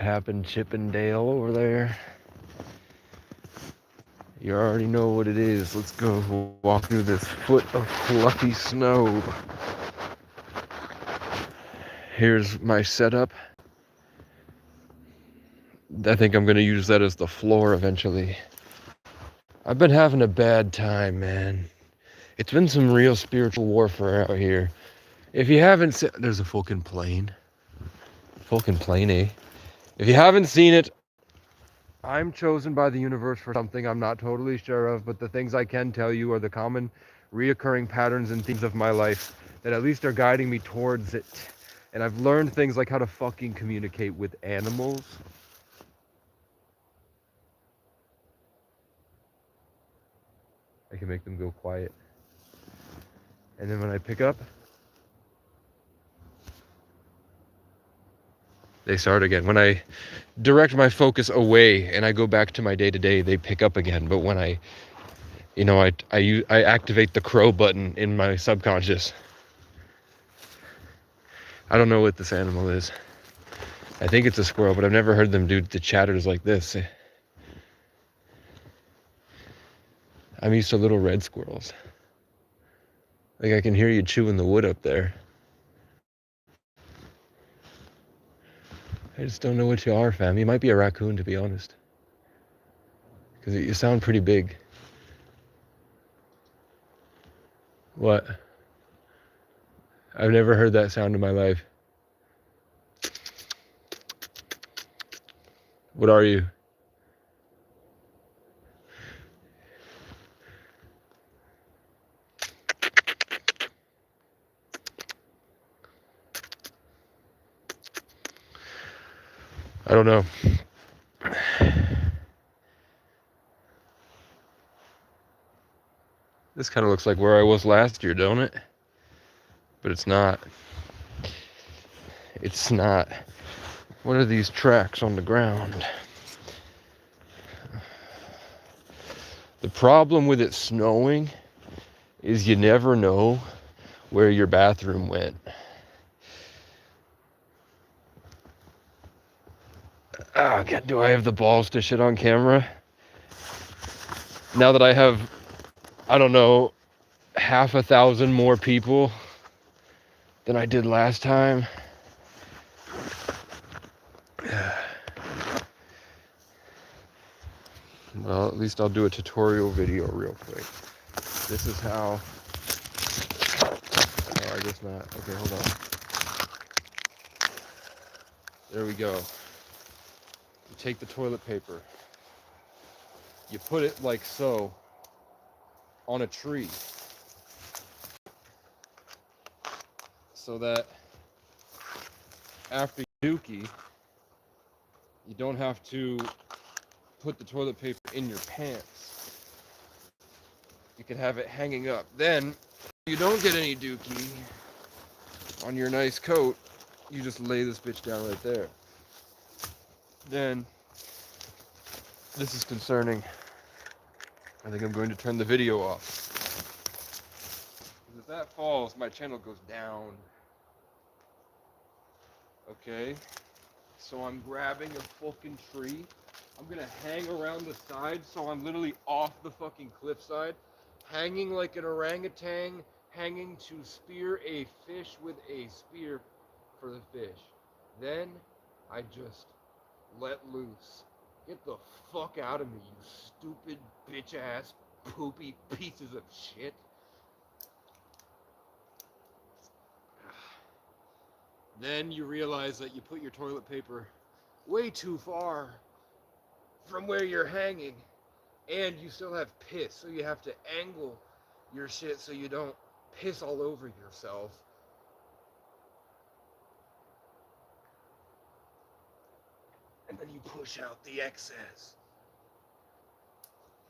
happened, Chippendale over there. You already know what it is. Let's go walk through this foot of fluffy snow. Here's my setup. I think I'm going to use that as the floor eventually. I've been having a bad time, man. It's been some real spiritual warfare out here. If you haven't seen, there's a fucking plane. Fucking plane, eh? If you haven't seen it, I'm chosen by the universe for something I'm not totally sure of, but the things I can tell you are the common reoccurring patterns and themes of my life that at least are guiding me towards it. And I've learned things like how to fucking communicate with animals. I can make them go quiet. And then when I pick up, they start again. When I direct my focus away and I go back to my day to day, they pick up again. But when I activate the crow button in my subconscious. I don't know what this animal is. I think it's a squirrel, but I've never heard them do the chatters like this. I'm used to little red squirrels. Like I can hear you chewing the wood up there. I just don't know what you are, fam. You might be a raccoon, to be honest. Because you sound pretty big. What? I've never heard that sound in my life. What are you? I don't know. This kind of looks like where I was last year, don't it? But it's not. It's not. What are these tracks on the ground? The problem with it snowing is you never know where your bathroom went. Oh, God, do I have the balls to shit on camera? Now that I have, I don't know, 1,000 more people than I did last time. Well, at least I'll do a tutorial video real quick. This is how... Oh, I guess not. Okay, hold on. There we go. You take the toilet paper. You put it like so on a tree. So that after you dookie, you don't have to put the toilet paper in your pants. You can have it hanging up. Then, if you don't get any dookie on your nice coat, you just lay this bitch down right there. Then, this is concerning. I think I'm going to turn the video off. If that falls, my channel goes down. Okay? So I'm grabbing a fucking tree. I'm gonna hang around the side so I'm literally off the fucking cliffside, hanging like an orangutan, hanging to spear a fish with a spear for the fish. Then I just let loose. Get the fuck out of me, you stupid bitch ass poopy pieces of shit. Then you realize that you put your toilet paper way too far from where you're hanging, and you still have piss, so you have to angle your shit so you don't piss all over yourself. And then you push out the excess.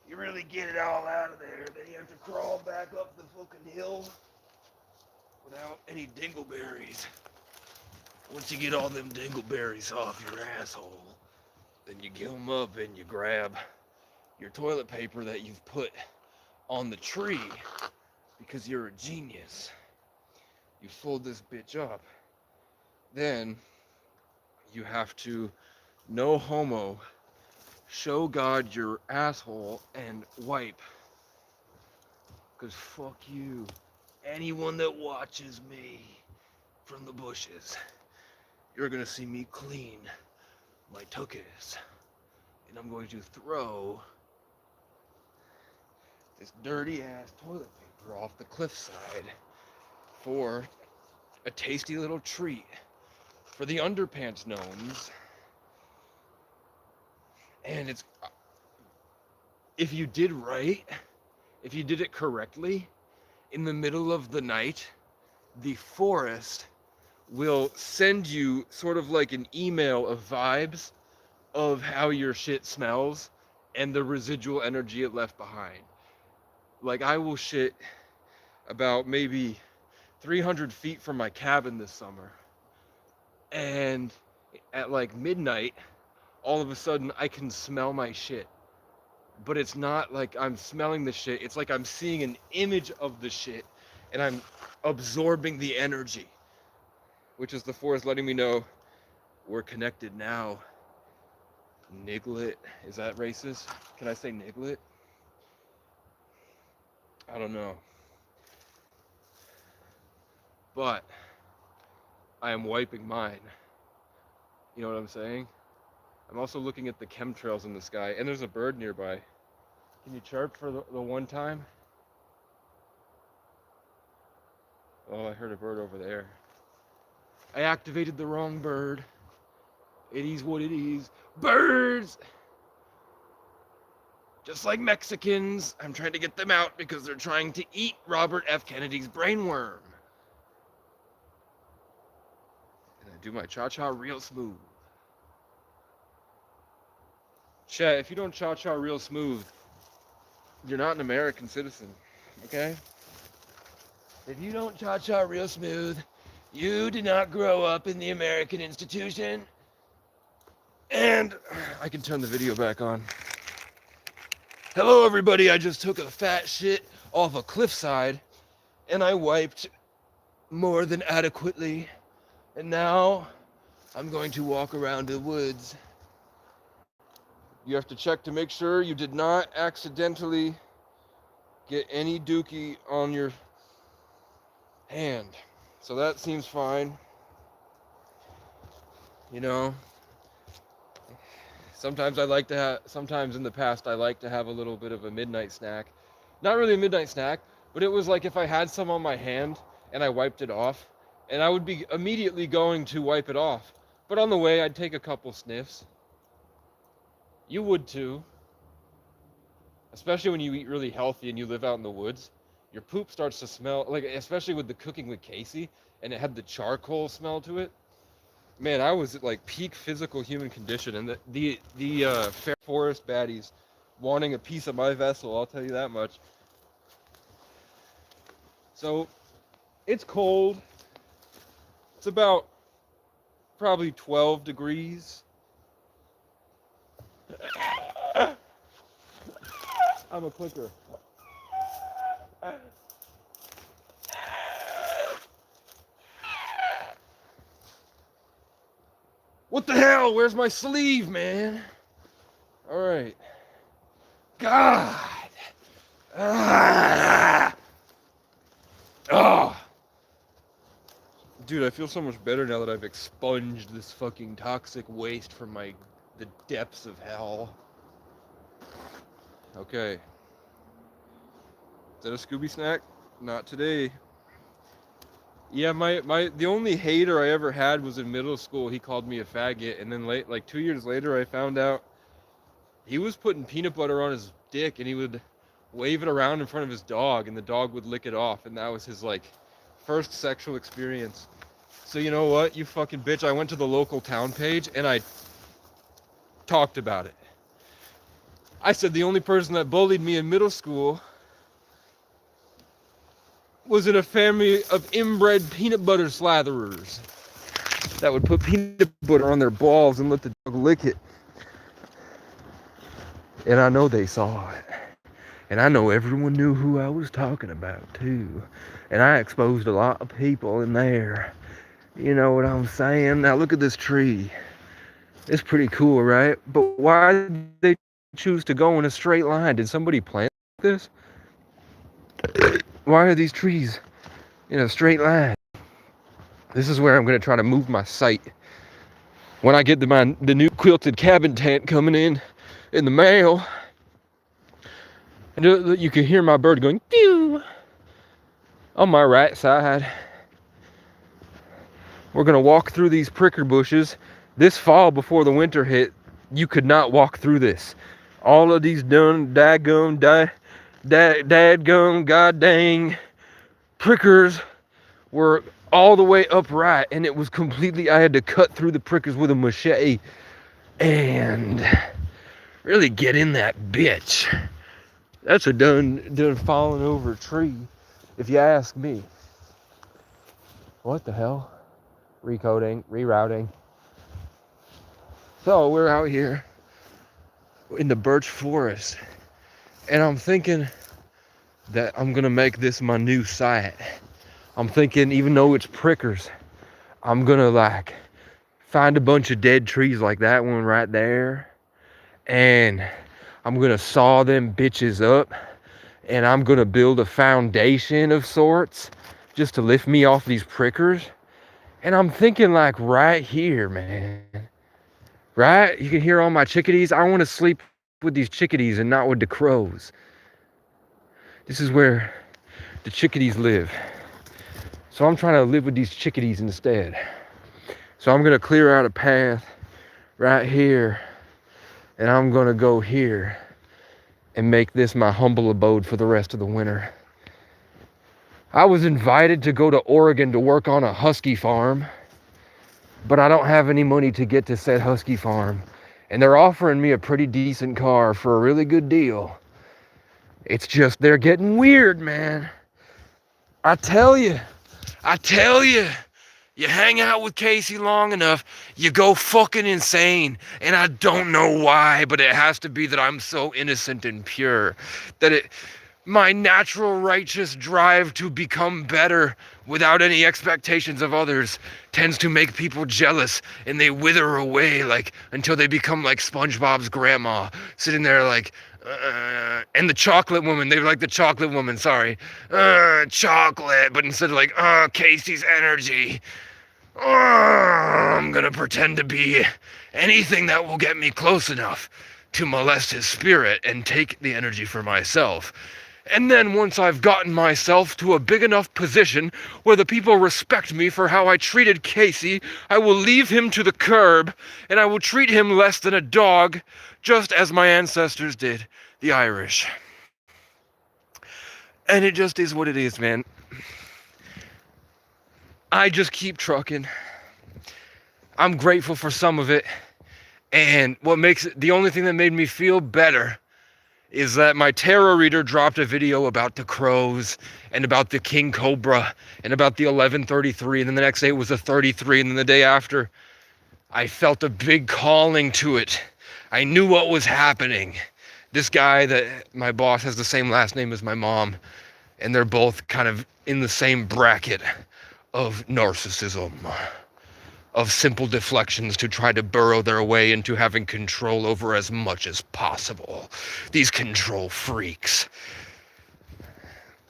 You really get it all out of there, then you have to crawl back up the fucking hill without any dingleberries. Once you get all them dingleberries off your asshole, then you give them up and you grab your toilet paper that you've put on the tree because you're a genius. You fold this bitch up. Then you have to No homo. Show God your asshole and wipe. Cause fuck you. Anyone that watches me from the bushes, you're gonna see me clean my tuchus. And I'm going to throw this dirty ass toilet paper off the cliffside for a tasty little treat for the underpants gnomes. And it's, if you did right, if you did it correctly, in the middle of the night, the forest will send you sort of like an email of vibes of how your shit smells and the residual energy it left behind. Like, I will shit about maybe 300 feet from my cabin this summer, and at like midnight, all of a sudden I can smell my shit. But it's not like I'm smelling the shit, it's like I'm seeing an image of the shit and I'm absorbing the energy, which is the forest letting me know we're connected now. Niglet. Is that racist? Can I say niglet? I don't know. But I am wiping mine. You know what I'm saying? I'm also looking at the chemtrails in the sky, and there's a bird nearby. Can you chirp for the one time? Oh, I heard a bird over there. I activated the wrong bird. It is what it is. Birds! Just like Mexicans, I'm trying to get them out because they're trying to eat Robert F. Kennedy's brainworm. And I do my cha-cha real smooth. Chat, if you don't cha-cha real smooth, you're not an American citizen, okay? If you don't cha-cha real smooth, you did not grow up in the American institution. And I can turn the video back on. Hello, everybody. I just took a fat shit off a cliffside, and I wiped more than adequately. And now I'm going to walk around the woods. You have to check to make sure you did not accidentally get any dookie on your hand. So that seems fine. You know, sometimes in the past I like to have a little bit of a midnight snack. Not really a midnight snack, but it was like if I had some on my hand and I wiped it off, and I would be immediately going to wipe it off. But on the way, I'd take a couple sniffs. You would too. Especially when you eat really healthy and you live out in the woods. Your poop starts to smell, like, especially with the cooking with Casey, and it had the charcoal smell to it. Man, I was at like peak physical human condition, and the fair forest baddies wanting a piece of my vessel, I'll tell you that much. So, it's cold. It's about probably 12 degrees. I'm a clicker. What the hell? Where's my sleeve, man? All right. God. Ah. Oh. Dude, I feel so much better now that I've expunged this fucking toxic waste from the depths of hell. Okay. Is that a Scooby snack? Not today. Yeah, the only hater I ever had was in middle school. He called me a faggot, and then like 2 years later, I found out he was putting peanut butter on his dick, and he would wave it around in front of his dog, and the dog would lick it off, and that was his like first sexual experience. So you know what, you fucking bitch, I went to the local town page and I talked about it. I said the only person that bullied me in middle school was in a family of inbred peanut butter slatherers that would put peanut butter on their balls and let the dog lick it. And I know they saw it. And I know everyone knew who I was talking about too. And I exposed a lot of people in there. You know what I'm saying? Now look at this tree. It's pretty cool, right? But why did they choose to go in a straight line? Did somebody plant this? Why are these trees in a straight line? This is where I'm going to try to move my site. When I get the new quilted cabin tent coming in the mail, and you can hear my bird going, pew, on my right side. We're going to walk through these pricker bushes. This fall, before the winter hit, you could not walk through this. All of these dadgum, god dang prickers were all the way upright, and it was completely, I had to cut through the prickers with a machete and really get in that bitch. That's a done falling over tree, if you ask me. What the hell? Recoding, rerouting. So we're out here in the birch forest, and I'm thinking that I'm gonna make this my new site. I'm thinking, even though it's prickers, I'm gonna like find a bunch of dead trees like that one right there, and I'm gonna saw them bitches up, and I'm gonna build a foundation of sorts just to lift me off these prickers. And I'm thinking like right here, man, right? You can hear all my chickadees. I want to sleep with these chickadees and not with the crows. This is where the chickadees live. So I'm trying to live with these chickadees instead. So I'm going to clear out a path right here, and I'm going to go here and make this my humble abode for the rest of the winter. I was invited to go to Oregon to work on a husky farm, but I don't have any money to get to said husky farm. And they're offering me a pretty decent car for a really good deal. It's just, they're getting weird, man. I tell you, you hang out with Casey long enough, you go fucking insane. And I don't know why, but it has to be that I'm so innocent and pure. My natural righteous drive to become better without any expectations of others tends to make people jealous, and they wither away like until they become like SpongeBob's grandma, sitting there like, and the chocolate woman, they like the chocolate woman, sorry, chocolate, but instead of like, Casey's energy, I'm gonna pretend to be anything that will get me close enough to molest his spirit and take the energy for myself. And then once I've gotten myself to a big enough position where the people respect me for how I treated Casey, I will leave him to the curb, and I will treat him less than a dog, just as my ancestors did, the Irish. And it just is what it is, man. I just keep trucking. I'm grateful for some of it. And what makes it, the only thing that made me feel better is that my tarot reader dropped a video about the crows and about the king cobra and about the 1133, and then the next day it was a 33, and then the day after I felt a big calling to it. I knew what was happening. This guy, that my boss, has the same last name as my mom, and they're both kind of in the same bracket of narcissism, of simple deflections to try to burrow their way into having control over as much as possible. These control freaks.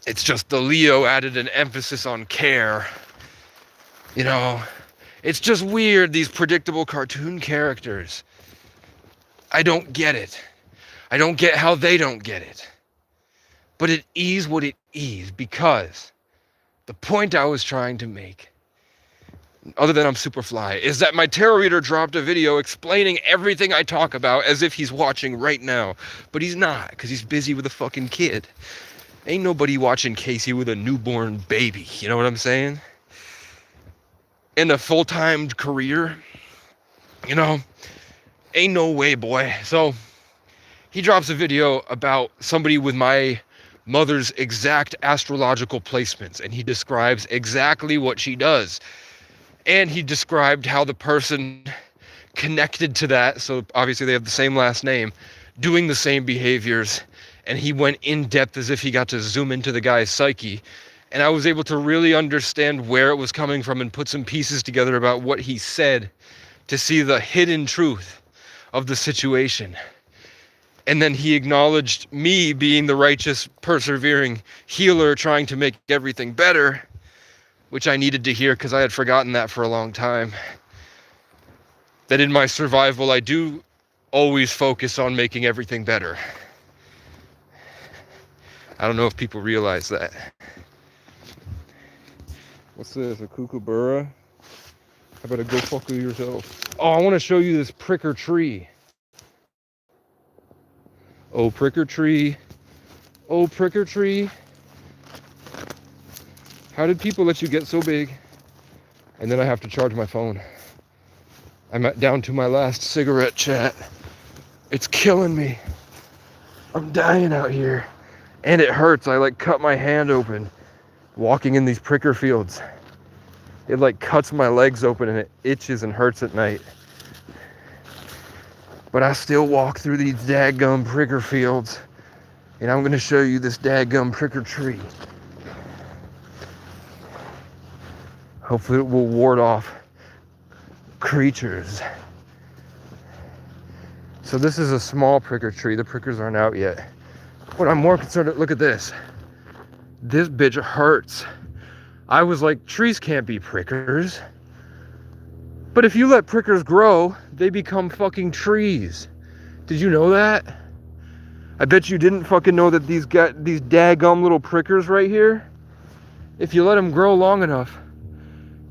It's just the Leo added an emphasis on care. You know, it's just weird, these predictable cartoon characters. I don't get it. I don't get how they don't get it. But it is what it is, because the point I was trying to make, other than I'm super fly, is that my tarot reader dropped a video explaining everything I talk about as if he's watching right now. But he's not, because he's busy with a fucking kid. Ain't nobody watching Casey with a newborn baby, you know what I'm saying? In a full-time career, you know, ain't no way, boy. So he drops a video about somebody with my mother's exact astrological placements, and he describes exactly what she does. And he described how the person connected to that, so obviously they have the same last name, doing the same behaviors, and he went in depth as if he got to zoom into the guy's psyche. And I was able to really understand where it was coming from and put some pieces together about what he said to see the hidden truth of the situation. And then he acknowledged me being the righteous, persevering healer trying to make everything better, which I needed to hear because I had forgotten that for a long time. That in my survival, I do always focus on making everything better. I don't know if people realize that. What's this, a kookaburra? How about a go fuck yourself? Oh, I want to show you this pricker tree. Oh, pricker tree. Oh, pricker tree. How did people let you get so big? And then I have to charge my phone. I'm down to my last cigarette, chat. It's killing me. I'm dying out here. And it hurts. I like cut my hand open walking in these pricker fields. It like cuts my legs open and it itches and hurts at night. But I still walk through these daggum pricker fields. And I'm going to show you this daggum pricker tree. Hopefully it will ward off creatures. So this is a small pricker tree. The prickers aren't out yet. But I'm more concerned, look at this. This bitch hurts. I was like, trees can't be prickers. But if you let prickers grow, they become fucking trees. Did you know that? I bet you didn't fucking know that these daggum little prickers right here, if you let them grow long enough,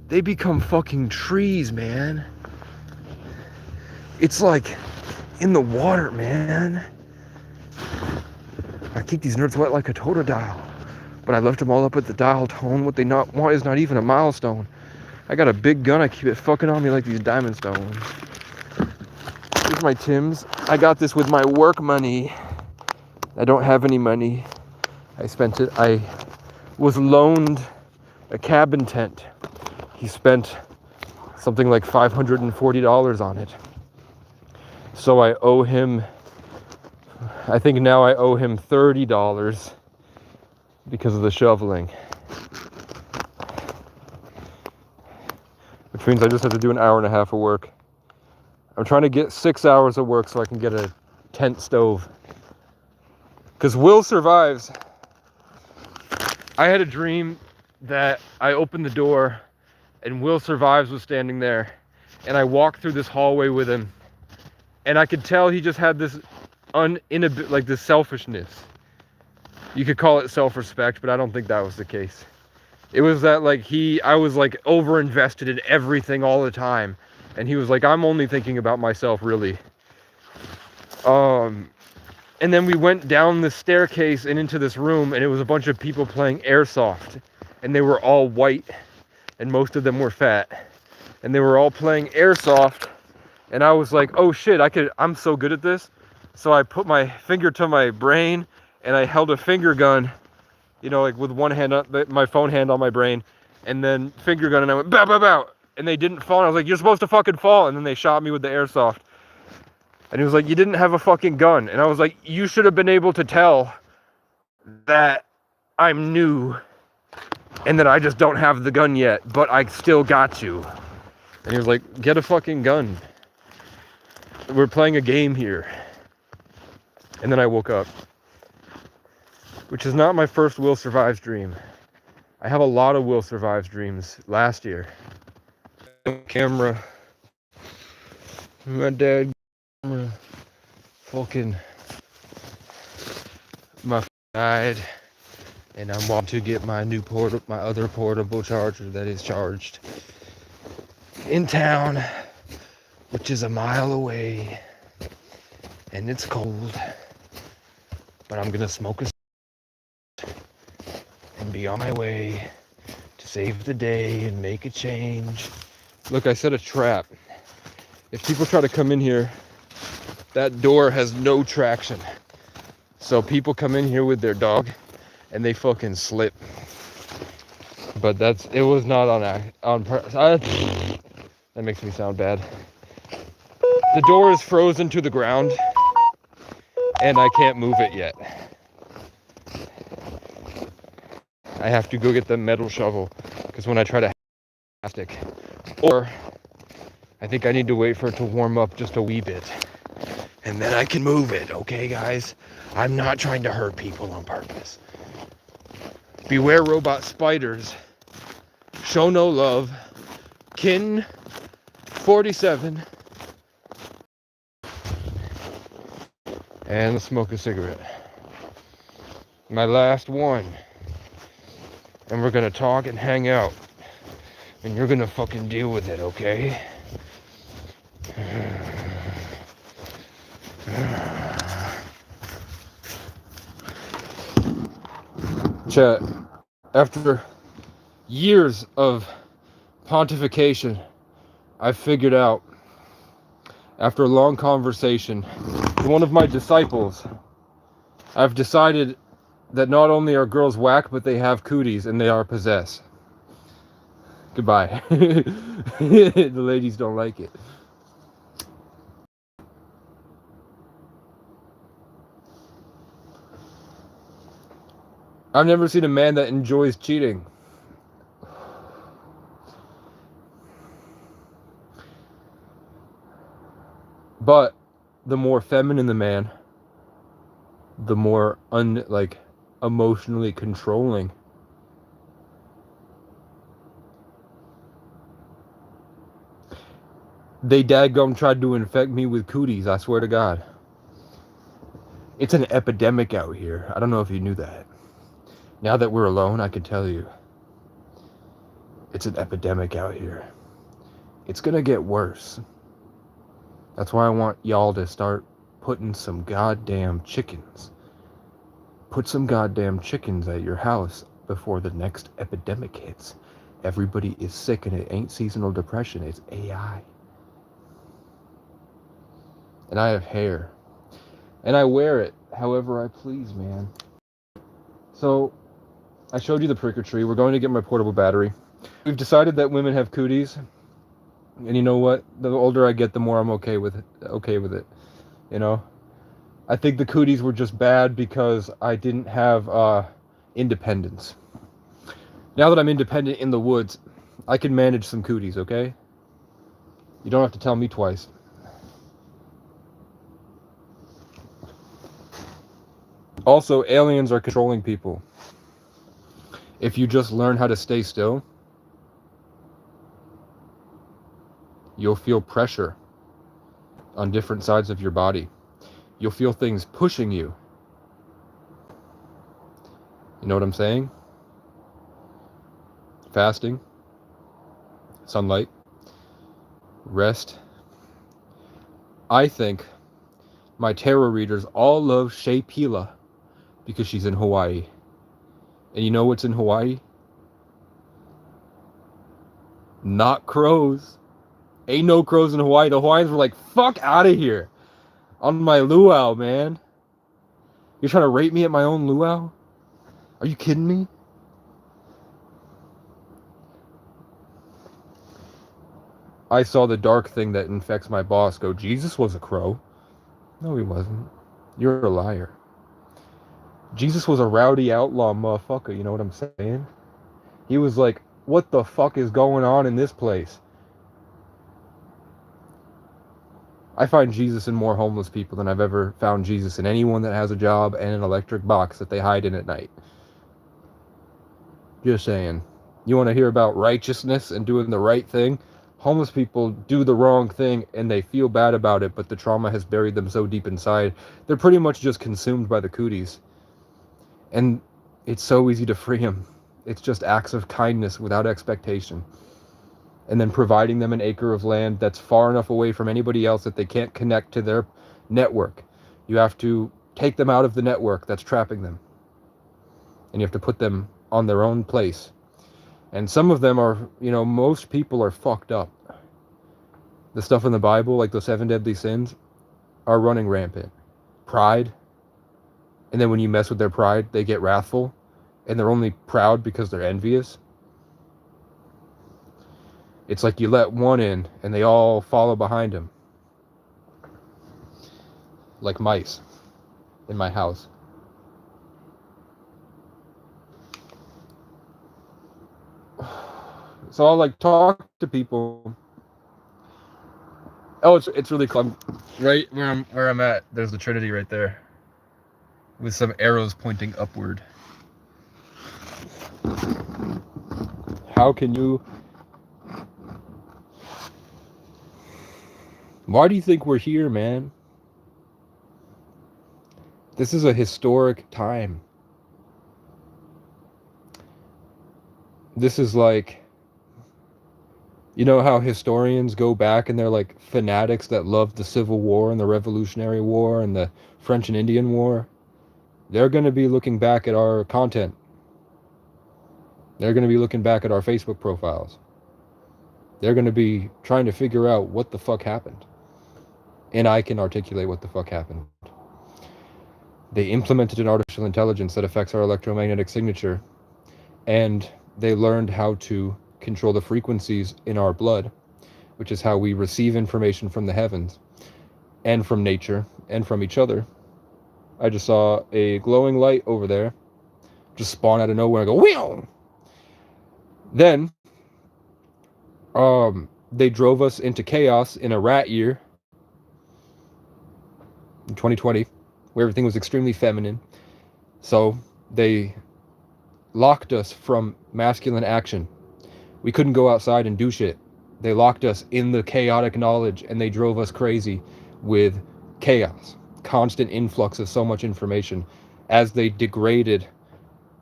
they become fucking trees, man. It's like in the water, man. I keep these nerds wet like a totodile. But I left them all up at the dial tone. What they not want is not even a milestone. I got a big gun. I keep it fucking on me like these diamond stones. Here's my Timbs. I got this with my work money. I don't have any money. I spent it. I was loaned a cabin tent. He spent something like $540 on it. So I owe him, I think now I owe him $30 because of the shoveling. Which means I just have to do an hour and a half of work. I'm trying to get 6 hours of work so I can get a tent stove. Because Will survives. I had a dream that I opened the door and Will Survives was standing there. And I walked through this hallway with him. And I could tell he just had this like this selfishness. You could call it self-respect, but I don't think that was the case. It was that like I was like over-invested in everything all the time. And he was like, I'm only thinking about myself, really. And then we went down the staircase and into this room, and it was a bunch of people playing airsoft. And they were all white, and most of them were fat. And they were all playing airsoft. And I was like, oh shit, I'm so good at this. So I put my finger to my brain, and I held a finger gun, you know, like with one hand, my phone hand on my brain, and then finger gun, and I went, bow, bow, bow. And they didn't fall. And I was like, you're supposed to fucking fall. And then they shot me with the airsoft. And he was like, you didn't have a fucking gun. And I was like, you should have been able to tell that I'm new and that I just don't have the gun yet, but I still got you. And he was like, get a fucking gun. We're playing a game here. And then I woke up. Which is not my first Will Survives dream. I have a lot of Will Survives dreams last year. Camera. My dad. Fucking. My died. And I'm about to get my new my other portable charger that is charged in town, which is a mile away. And it's cold. But I'm gonna smoke a and be on my way to save the day and make a change. Look, I set a trap. If people try to come in here, that door has no traction. So people come in here with their dog and they fucking slip. But it was not on purpose. That makes me sound bad. The door is frozen to the ground and I can't move it yet. I have to go get the metal shovel because when I try to plastic, or I think I need to wait for it to warm up just a wee bit. And then I can move it, okay, guys? I'm not trying to hurt people on purpose. Beware robot spiders. Show no love. Kin 47. And let's smoke a cigarette. My last one. And we're gonna talk and hang out. And you're gonna fucking deal with it, okay? Chat, after years of pontification, I figured out, after a long conversation with one of my disciples, I've decided that not only are girls whack, but they have cooties and they are possessed. Goodbye. The ladies don't like it. I've never seen a man that enjoys cheating. But the more feminine the man, the more emotionally controlling. They dadgum tried to infect me with cooties, I swear to God. It's an epidemic out here. I don't know if you knew that. Now that we're alone, I can tell you. It's an epidemic out here. It's gonna get worse. That's why I want y'all to start putting some goddamn chickens. Put some goddamn chickens at your house before the next epidemic hits. Everybody is sick and it ain't seasonal depression, it's AI. And I have hair. And I wear it however I please, man. So, I showed you the pricker tree. We're going to get my portable battery. We've decided that women have cooties. And you know what? The older I get, the more I'm okay with it. You know? I think the cooties were just bad because I didn't have independence. Now that I'm independent in the woods, I can manage some cooties, okay? You don't have to tell me twice. Also, aliens are controlling people. If you just learn how to stay still, you'll feel pressure on different sides of your body. You'll feel things pushing you. You know what I'm saying? Fasting, sunlight, rest. I think my tarot readers all love Shea Pila because she's in Hawaii. And you know what's in Hawaii? Not crows. Ain't no crows in Hawaii. The Hawaiians were like, fuck out of here. On my luau, man. You're trying to rape me at my own luau? Are you kidding me? I saw the dark thing that infects my boss go, Jesus was a crow. No, he wasn't. You're a liar. Jesus was a rowdy outlaw motherfucker, you know what I'm saying? He was like, what the fuck is going on in this place? I find Jesus in more homeless people than I've ever found Jesus in anyone that has a job and an electric box that they hide in at night. Just saying. You want to hear about righteousness and doing the right thing? Homeless people do the wrong thing and they feel bad about it, but the trauma has buried them so deep inside, they're pretty much just consumed by the cooties. And it's so easy to free them. It's just acts of kindness without expectation. And then providing them an acre of land that's far enough away from anybody else that they can't connect to their network. You have to take them out of the network that's trapping them. And you have to put them on their own place. And some of them are, most people are fucked up. The stuff in the Bible, like the 7 deadly sins, are running rampant. Pride. And then when you mess with their pride, they get wrathful. And they're only proud because they're envious. It's like you let one in and they all follow behind him. Like mice in my house. So I'll talk to people Oh, it's really cool. Right where I'm at, there's the Trinity right there, with some arrows pointing upward. How can you? Why do you think we're here, man? This is a historic time. This is like, you know how historians go back and they're like fanatics that love the Civil War and the Revolutionary War and the French and Indian War? They're going to be looking back at our content. They're going to be looking back at our Facebook profiles. They're going to be trying to figure out what the fuck happened. And I can articulate what the fuck happened. They implemented an artificial intelligence that affects our electromagnetic signature, and they learned how to control the frequencies in our blood, which is how we receive information from the heavens and from nature and from each other. I just saw a glowing light over there just spawn out of nowhere and go, whew! Then they drove us into chaos in a rat year in 2020, where everything was extremely feminine. So they locked us from masculine action. We couldn't go outside and do shit. They locked us in the chaotic knowledge, and they drove us crazy with chaos, constant influx of so much information, as they degraded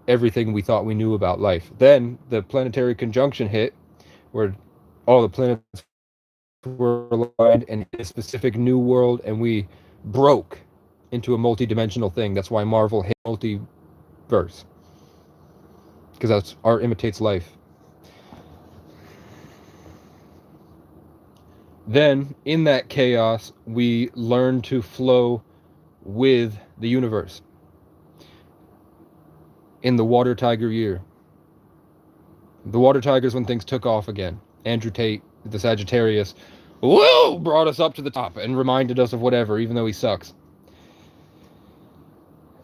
everything we thought we knew about life. Then the planetary conjunction hit, where all the planets were aligned and hit a specific new world, and we broke into a multi-dimensional thing. That's why Marvel hit multiverse, because that's art imitates life. Then, in that chaos, we learn to flow with the universe. In the Water Tiger year. The Water Tigers when things took off again. Andrew Tate, the Sagittarius, whoa, brought us up to the top and reminded us of whatever, even though he sucks.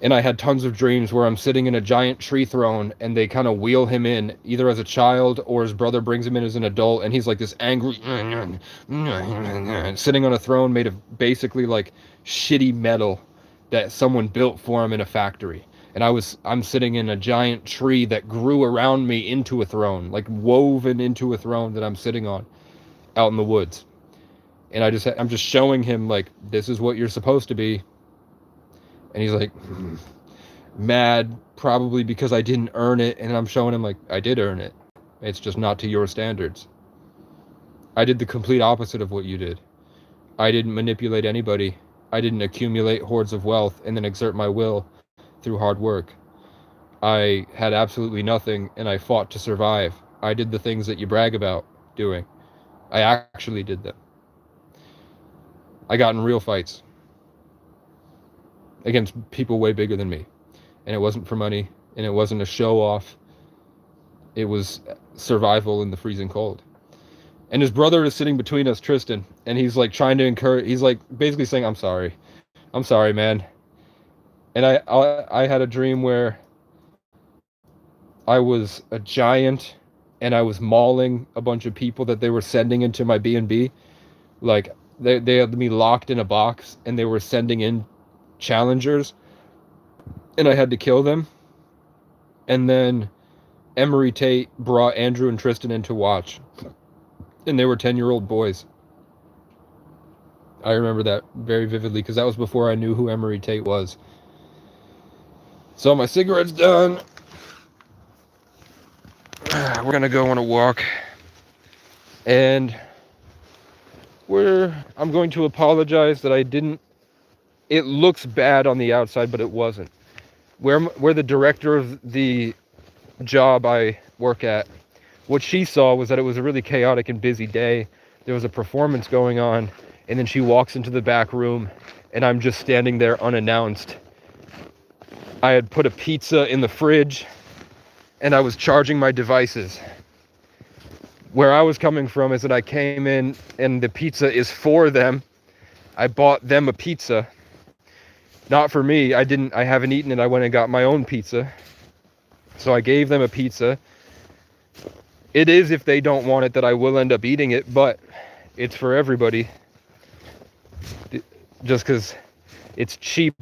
And I had tons of dreams where I'm sitting in a giant tree throne and they kind of wheel him in, either as a child or his brother brings him in as an adult, and he's like this angry, sitting on a throne made of basically like shitty metal that someone built for him in a factory. And I'm sitting in a giant tree that grew around me into a throne, like woven into a throne that I'm sitting on out in the woods. And I'm just showing him like, this is what you're supposed to be. And he's like, mad, probably because I didn't earn it. And I'm showing him like, I did earn it. It's just not to your standards. I did the complete opposite of what you did. I didn't manipulate anybody. I didn't accumulate hordes of wealth and then exert my will through hard work. I had absolutely nothing, and I fought to survive. I did the things that you brag about doing. I actually did them. I got in real fights against people way bigger than me. And it wasn't for money, and it wasn't a show off. It was survival in the freezing cold. And his brother is sitting between us, Tristan, and he's like trying to encourage, he's like basically saying, I'm sorry, man. And I had a dream where I was a giant and I was mauling a bunch of people that they were sending into my B&B. Like they had me locked in a box and they were sending in challengers and I had to kill them. And then Emery Tate brought Andrew and Tristan in to watch. And they were 10-year-old boys. I remember that very vividly because that was before I knew who Emery Tate was. So my cigarette's done. We're gonna go on a walk. And I'm going to apologize that I didn't. It looks bad on the outside, but it wasn't. Where the director of the job I work at, what she saw was that it was a really chaotic and busy day. There was a performance going on, and then she walks into the back room, and I'm just standing there unannounced. I had put a pizza in the fridge, and I was charging my devices. Where I was coming from is that I came in, and the pizza is for them. I bought them a pizza. Not for me. I haven't eaten it. I went and got my own pizza. So I gave them a pizza. It is, if they don't want it, that I will end up eating it, but it's for everybody. just because it's cheap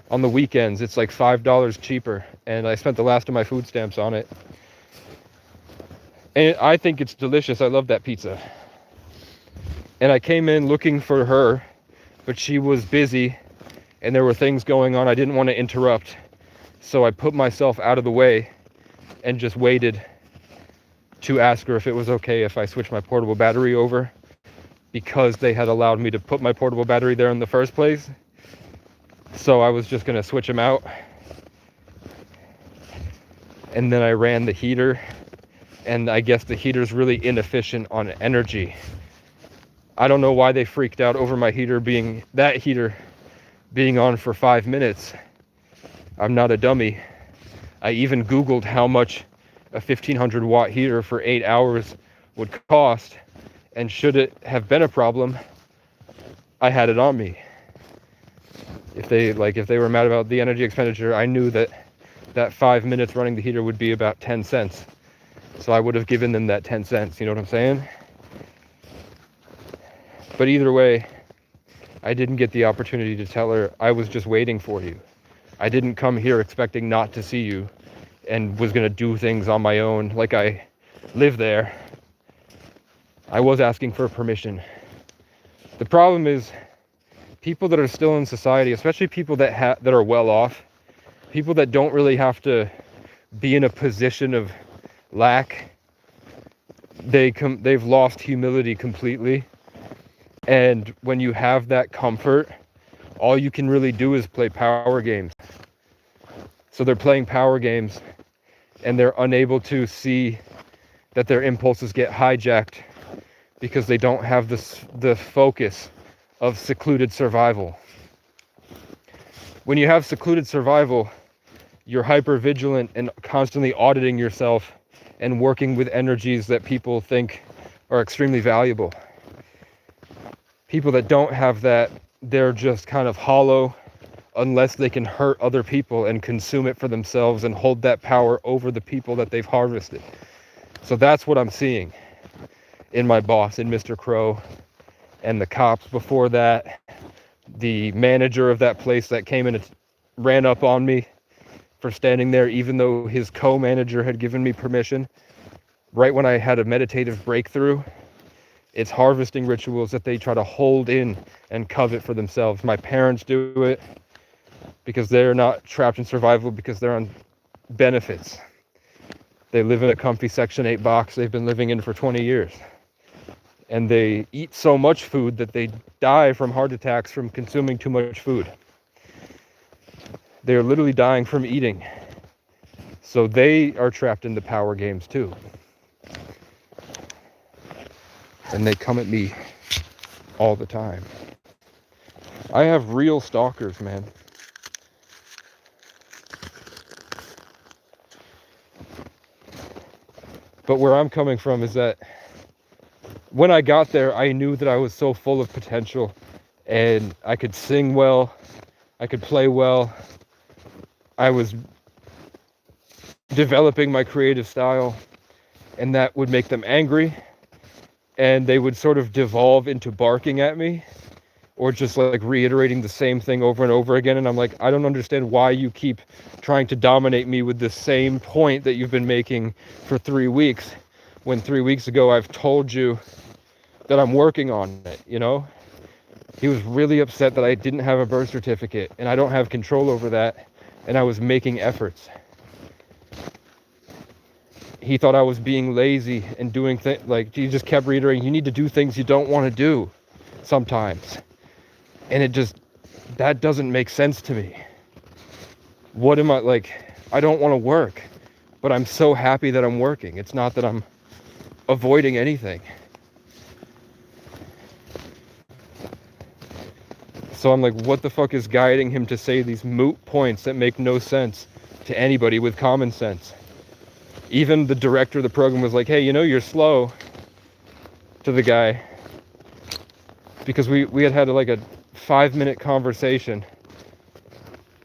on the weekends. It's like $5 cheaper, and I spent the last of my food stamps on it. And I think it's delicious. I love that pizza. And I came in looking for her, but she was busy and there were things going on I didn't want to interrupt. So I put myself out of the way and just waited to ask her if it was okay if I switched my portable battery over, because they had allowed me to put my portable battery there in the first place. So I was just going to switch them out. And then I ran the heater, and I guess the heater's really inefficient on energy. I don't know why they freaked out over my heater being on for 5 minutes. I'm not a dummy. I even Googled how much a 1500 watt heater for 8 hours would cost, and should it have been a problem, I had it on me. If they were mad about the energy expenditure, I knew that 5 minutes running the heater would be about 10 cents. So I would have given them that 10 cents, you know what I'm saying? But either way, I didn't get the opportunity to tell her I was just waiting for you. I didn't come here expecting not to see you and was gonna do things on my own like I live there. I was asking for permission. The problem is, people that are still in society, especially people that are well off, people that don't really have to be in a position of lack, they've lost humility completely. And when you have that comfort, all you can really do is play power games. So they're playing power games and they're unable to see that their impulses get hijacked because they don't have the focus of secluded survival. When you have secluded survival, you're hyper vigilant and constantly auditing yourself and working with energies that people think are extremely valuable. People that don't have that, they're just kind of hollow unless they can hurt other people and consume it for themselves and hold that power over the people that they've harvested. So that's what I'm seeing in my boss, in Mr. Crow, and the cops before that, the manager of that place that came in and ran up on me for standing there, even though his co-manager had given me permission. Right when I had a meditative breakthrough, it's harvesting rituals that they try to hold in and covet for themselves. My parents do it because they're not trapped in survival, because they're on benefits. They live in a comfy Section 8 box they've been living in for 20 years. And they eat so much food that they die from heart attacks from consuming too much food. They're literally dying from eating. So they are trapped in the power games too. And they come at me all the time. I have real stalkers, man. But where I'm coming from is that when I got there, I knew that I was so full of potential, and I could sing well, I could play well, I was developing my creative style, and that would make them angry, and they would sort of devolve into barking at me or just like reiterating the same thing over and over again. And I'm like, I don't understand why you keep trying to dominate me with the same point that you've been making for 3 weeks, when 3 weeks ago I've told you that I'm working on it, you know? He was really upset that I didn't have a birth certificate and I don't have control over that, and I was making efforts. He thought I was being lazy and doing things, like, he just kept reiterating, you need to do things you don't want to do sometimes. And that doesn't make sense to me. What am I, like, I don't want to work, but I'm so happy that I'm working. It's not that I'm avoiding anything. So I'm like, what the fuck is guiding him to say these moot points that make no sense to anybody with common sense? Even the director of the program was like, hey, you know, you're slow, to the guy, because we had like a 5-minute conversation.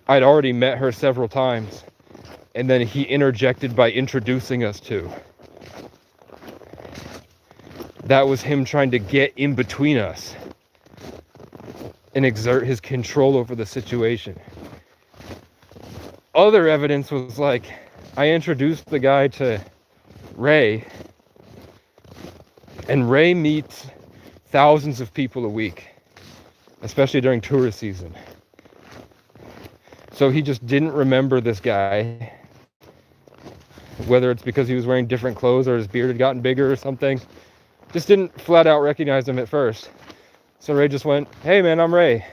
I'd already met her several times, and then he interjected by introducing us to. That was him trying to get in between us. and exert his control over the situation. Other evidence was like, I introduced the guy to Ray, and Ray meets thousands of people a week, especially during tourist season. So he just didn't remember this guy, whether it's because he was wearing different clothes or his beard had gotten bigger or something. Just didn't flat out recognize him at first. So Ray just went, "Hey man, I'm Ray."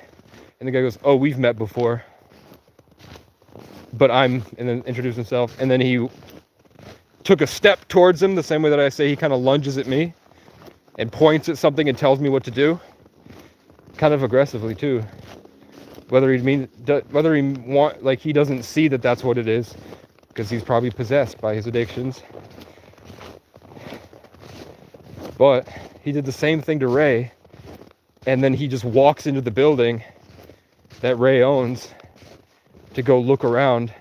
And the guy goes, "Oh, we've met before. But I'm," and then introduced himself. And then he took a step towards him the same way that I say he kind of lunges at me and points at something and tells me what to do. Kind of aggressively too. Whether he he doesn't see that that's what it is, because he's probably possessed by his addictions. But he did the same thing to Ray, and then he just walks into the building that Ray owns to go look around.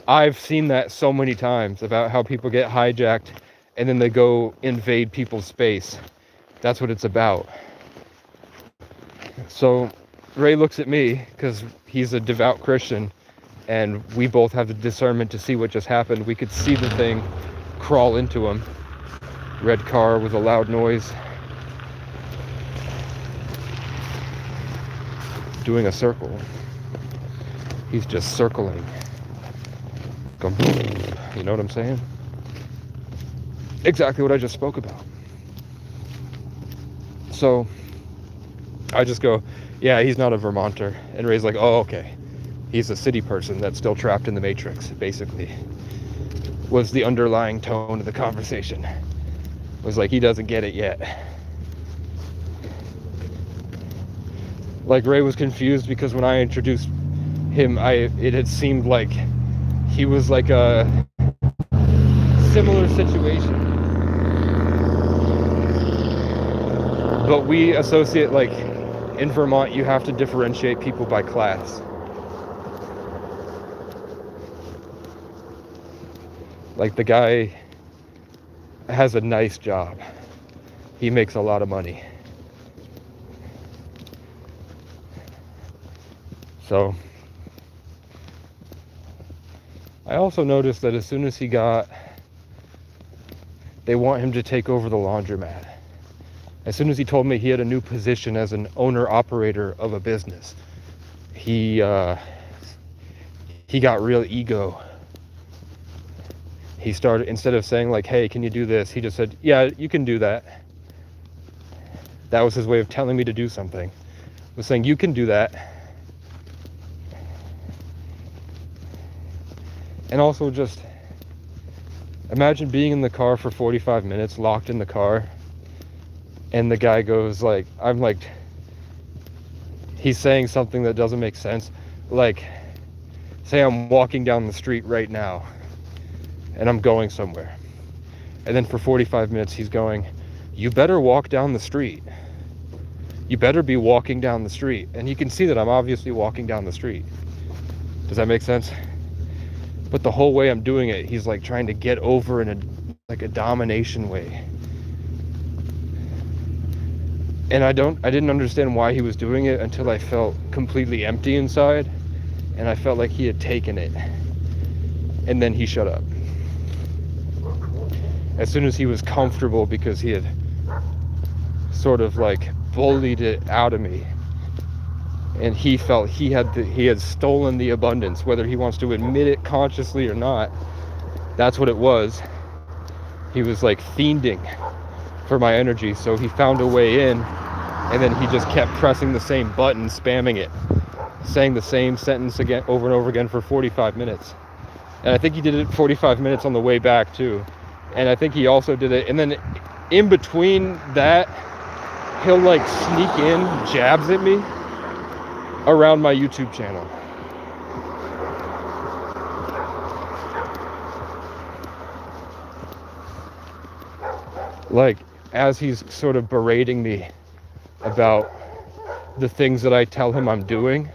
I've seen that so many times about how people get hijacked and then they go invade people's space. That's what it's about. So Ray looks at me because he's a devout Christian, and we both have the discernment to see what just happened. We could see the thing crawl into him. Red car with a loud noise. Doing a circle. He's just circling. Going, you know what I'm saying? Exactly what I just spoke about. So I just go, "Yeah, he's not a Vermonter." And Ray's like, "Oh, okay. He's a city person that's still trapped in the Matrix," basically. Was the underlying tone of the conversation. Was like, he doesn't get it yet. Like, Ray was confused because when I introduced him, it had seemed like he was like a similar situation. But we associate, like, in Vermont, you have to differentiate people by class. Like, the guy has a nice job. He makes a lot of money. So I also noticed that as soon as they want him to take over the laundromat. As soon as he told me he had a new position as an owner-operator of a business, he got real ego. He started, instead of saying like, "Hey, can you do this?" he just said, "Yeah, you can do that." That was his way of telling me to do something. Was saying, "You can do that." And also, just imagine being in the car for 45 minutes, locked in the car, and the guy goes like, he's saying something that doesn't make sense. Like, say I'm walking down the street right now, and I'm going somewhere. And then for 45 minutes, he's going, "You better walk down the street. You better be walking down the street." And you can see that I'm obviously walking down the street. Does that make sense? But the whole way I'm doing it, he's like trying to get over in a domination way. And I didn't understand why he was doing it until I felt completely empty inside, and I felt like he had taken it. And then he shut up. As soon as he was comfortable, because he had sort of like bullied it out of me, and he felt he had stolen the abundance, whether he wants to admit it consciously or not. That's what it was. He was like fiending for my energy, so he found a way in, and then he just kept pressing the same button, spamming it, saying the same sentence again, over and over again, for 45 minutes. And I think he did it 45 minutes on the way back too. And I think he also did it, and then in between that, he'll like sneak in jabs at me around my YouTube channel. Like, as he's sort of berating me about the things that I tell him I'm doing,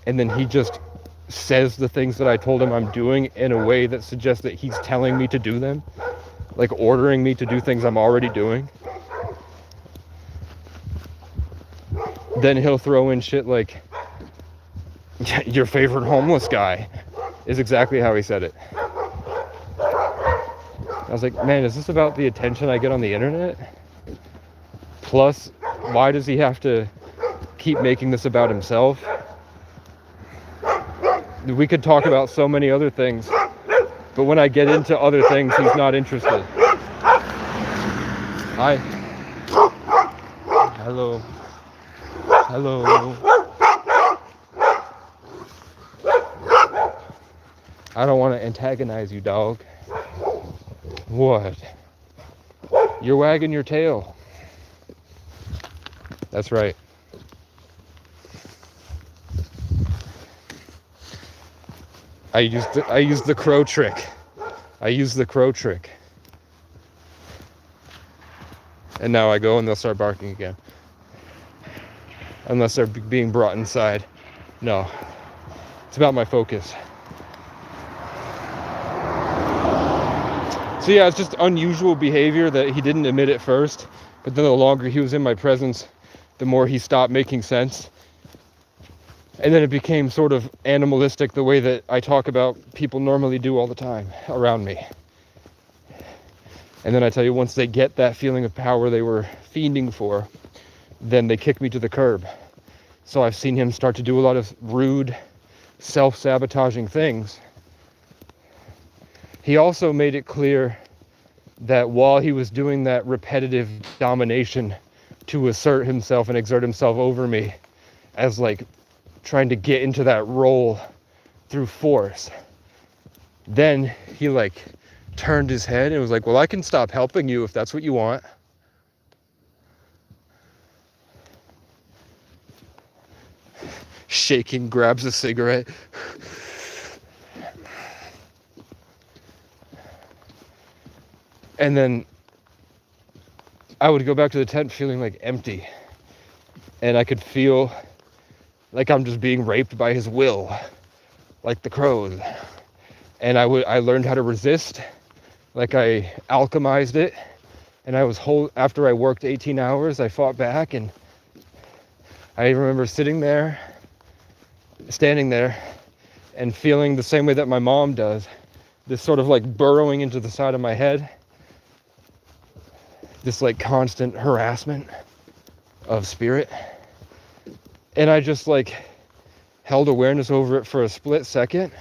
and then he just says the things that I told him I'm doing in a way that suggests that he's telling me to do them, like ordering me to do things I'm already doing. then he'll throw in shit like, your favorite homeless guy, is exactly how he said it. I was like, man, is this about the attention I get on the internet? Plus, why does he have to keep making this about himself? We could talk about so many other things, but when I get into other things, he's not interested. Hi. Hello. Hello. I don't want to antagonize you, dog. What? You're wagging your tail. That's right. I used the crow trick. I used the crow trick. And now I go and they'll start barking again. Unless they're being brought inside. No. It's about my focus. So yeah, it's just unusual behavior that he didn't admit at first, but then the longer he was in my presence, the more he stopped making sense. And then it became sort of animalistic, the way that I talk about people normally do all the time around me. And then I tell you, once they get that feeling of power they were fiending for, then they kick me to the curb. So I've seen him start to do a lot of rude, self-sabotaging things. He also made it clear that while he was doing that repetitive domination to assert himself and exert himself over me, as like trying to get into that role through force, then he like turned his head and was like, well, I can stop helping you if that's what you want. Shaking, grabs a cigarette. And then I would go back to the tent feeling like empty. And I could feel like I'm just being raped by his will, like the crows. And I learned how to resist, like I alchemized it. And after I worked 18 hours, I fought back. And I remember standing there, and feeling the same way that my mom does, this sort of like burrowing into the side of my head. This like constant harassment of spirit. And I just like held awareness over it for a split second,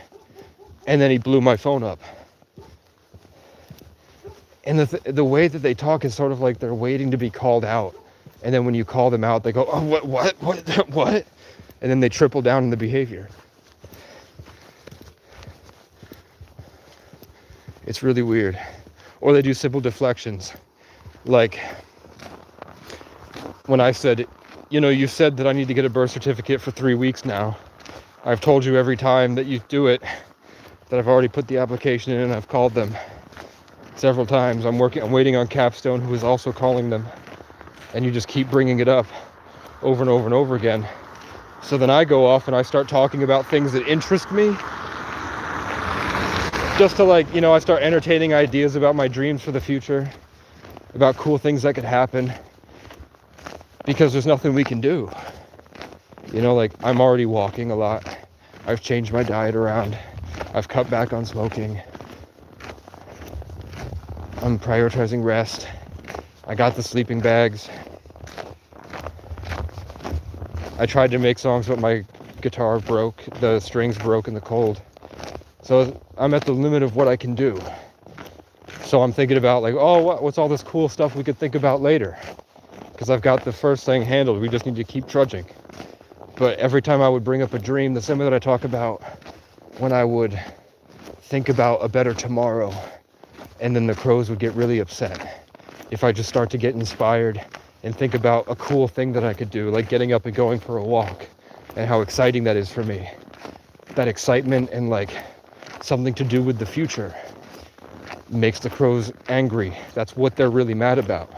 and then he blew my phone up. And the way that they talk is sort of like they're waiting to be called out. And then when you call them out, they go, oh, what? And then they triple down in the behavior. It's really weird. Or they do simple deflections. Like when I said, you said that I need to get a birth certificate for 3 weeks now. I've told you every time that you do it that I've already put the application in and I've called them several times. I'm waiting on Capstone, who is also calling them. And you just keep bringing it up over and over and over again. So then I go off and I start talking about things that interest me. Just to I start entertaining ideas about my dreams for the future. About cool things that could happen, because there's nothing we can do. I'm already walking a lot. I've changed my diet around. I've cut back on smoking. I'm prioritizing rest. I got the sleeping bags. I tried to make songs, but my guitar broke. The strings broke in the cold. So I'm at the limit of what I can do. So I'm thinking about what's all this cool stuff we could think about later? Because I've got the first thing handled. We just need to keep trudging. But every time I would bring up a dream, the same way that I talk about when I would think about a better tomorrow, and then the crows would get really upset if I just start to get inspired and think about a cool thing that I could do, like getting up and going for a walk, and how exciting that is for me. That excitement and something to do with the future makes the crows angry. That's what they're really mad about.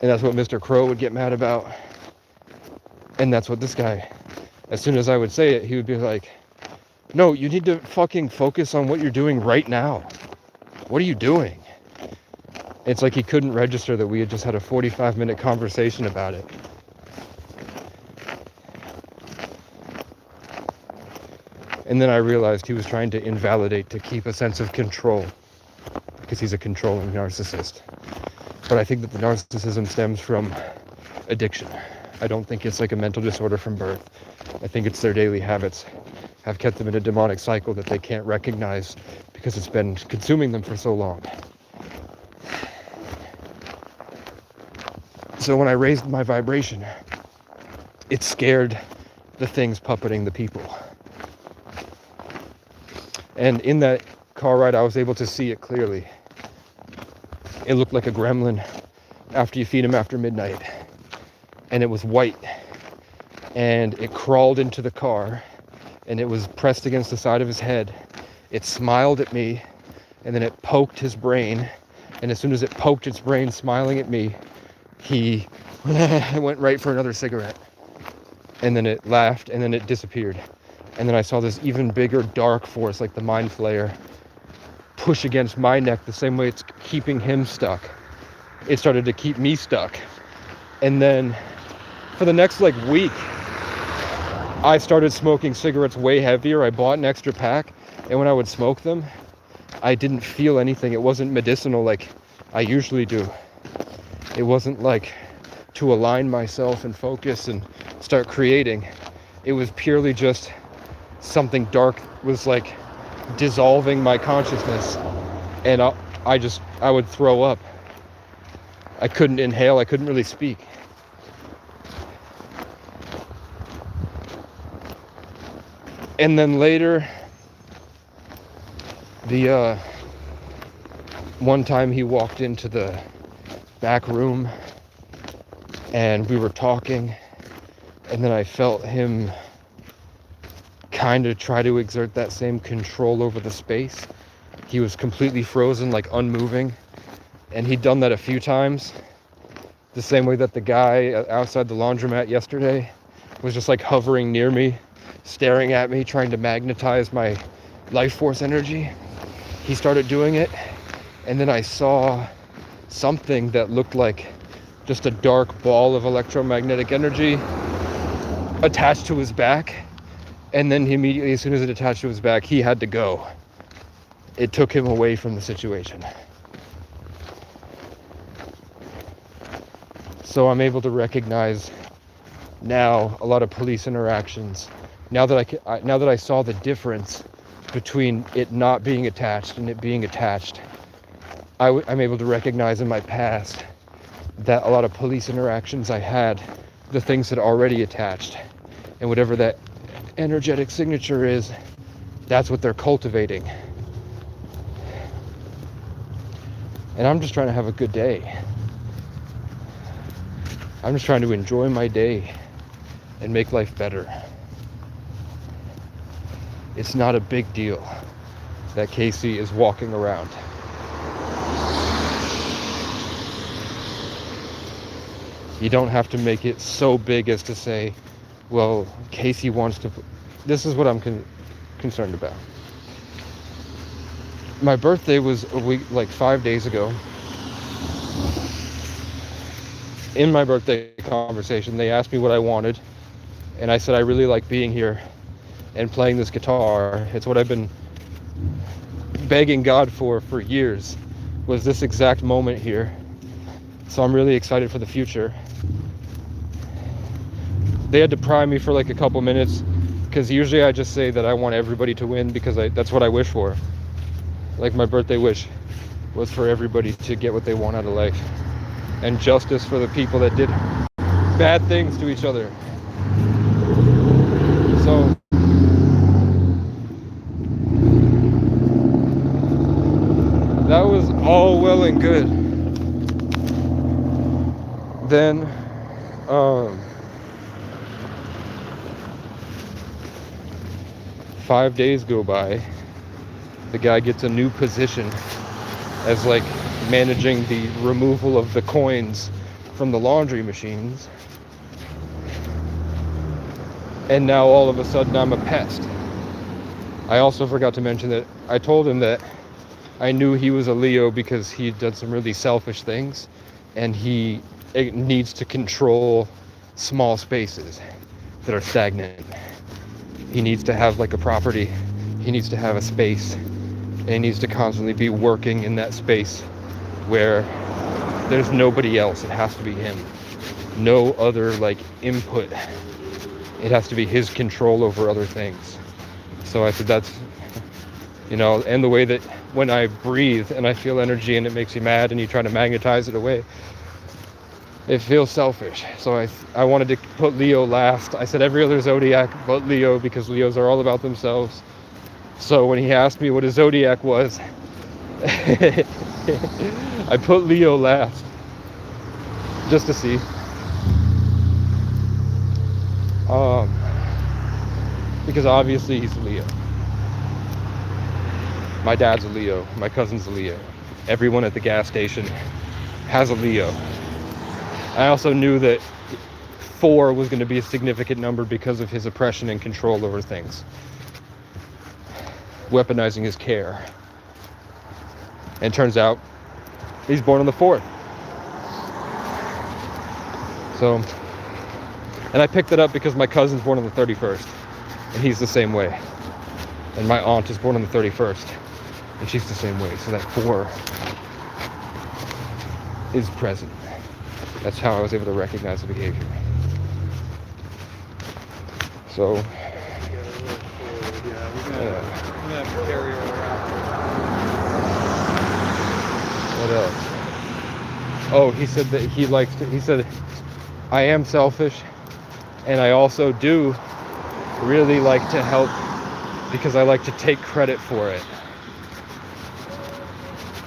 And that's what Mr. Crow would get mad about. And that's what this guy, as soon as I would say it, he would be like, no, you need to fucking focus on what you're doing right now. What are you doing? It's like he couldn't register that we had just had a 45-minute conversation about it. And then I realized he was trying to invalidate to keep a sense of control, because he's a controlling narcissist. But I think that the narcissism stems from addiction. I don't think it's like a mental disorder from birth. I think it's their daily habits have kept them in a demonic cycle that they can't recognize because it's been consuming them for so long. So when I raised my vibration, it scared the things puppeting the people. And in that car ride, I was able to see it clearly. It looked like a gremlin after you feed him after midnight. And it was white. And it crawled into the car. And it was pressed against the side of his head. It smiled at me. And then it poked his brain. And as soon as it poked its brain, smiling at me, he went right for another cigarette. And then it laughed, and then it disappeared. And then I saw this even bigger dark force, like the mind flayer, push against my neck the same way it's keeping him stuck. It started to keep me stuck. And then for the next week, I started smoking cigarettes way heavier. I bought an extra pack, and when I would smoke them, I didn't feel anything. It wasn't medicinal like I usually do. It wasn't like to align myself and focus and start creating. It was purely just something dark was like dissolving my consciousness, and I would throw up. I couldn't inhale. I couldn't really speak. And then later, the one time he walked into the back room and we were talking, and then I felt him kind of try to exert that same control over the space. He was completely frozen, like unmoving, and he'd done that a few times, the same way that the guy outside the laundromat yesterday was just like hovering near me, staring at me, trying to magnetize my life force energy. He started doing it, and then I saw something that looked like just a dark ball of electromagnetic energy attached to his back. And then he immediately, as soon as it attached to his back, he had to go. It took him away from the situation. So I'm able to recognize now a lot of police interactions. Now that I saw the difference between it not being attached and it being attached, I'm able to recognize in my past that a lot of police interactions I had, the things had already attached. And whatever that energetic signature is, that's what they're cultivating. And I'm just trying to have a good day. I'm just trying to enjoy my day and make life better. It's not a big deal that Casey is walking around. You don't have to make it so big as to say, well, Casey wants to... This is what I'm concerned about. My birthday was a week, 5 days ago. In my birthday conversation, they asked me what I wanted, and I said I really like being here and playing this guitar. It's what I've been begging God for years, was this exact moment here. So I'm really excited for the future. They had to pry me for a couple minutes, because usually I just say that I want everybody to win because that's what I wish for. My birthday wish was for everybody to get what they want out of life, and justice for the people that did bad things to each other. So that was all well and good. Then 5 days go by. The guy gets a new position as managing the removal of the coins from the laundry machines. And now all of a sudden I'm a pest. I also forgot to mention that I told him that I knew he was a Leo because he did some really selfish things, and he needs to control small spaces that are stagnant. He needs to have like a property. He needs to have a space, and he needs to constantly be working in that space where there's nobody else. It has to be him. No other like input. It has to be his control over other things. So I said that's, you know, and the way that when I breathe and I feel energy and it makes you mad and you try to magnetize it away, it feels selfish. So I wanted to put Leo last. I said every other zodiac but Leo, because Leos are all about themselves. So when he asked me what his zodiac was, I put Leo last just to see. Because obviously he's a Leo. My dad's a Leo. My cousin's a Leo. Everyone at the gas station has a Leo. I also knew that 4 was going to be a significant number because of his oppression and control over things. Weaponizing his care. And turns out he's born on the 4th. So, and I picked it up because my cousin's born on the 31st. And he's the same way. And my aunt is born on the 31st. And she's the same way. So that 4 is present. That's how I was able to recognize the behavior. So, what else? Oh, he said that he said, I am selfish, and I also do really like to help because I like to take credit for it.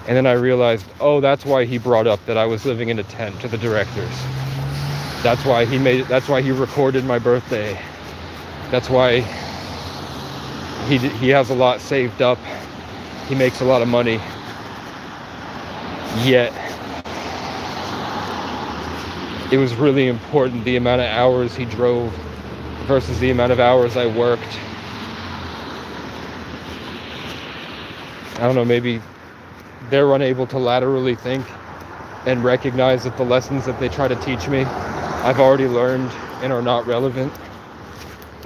And then I realized, oh, that's why he brought up that I was living in a tent to the directors. That's why he made it. That's why he recorded my birthday. That's why he has a lot saved up. He makes a lot of money. Yet, it was really important the amount of hours he drove versus the amount of hours I worked. I don't know, maybe they're unable to laterally think and recognize that the lessons that they try to teach me, I've already learned and are not relevant.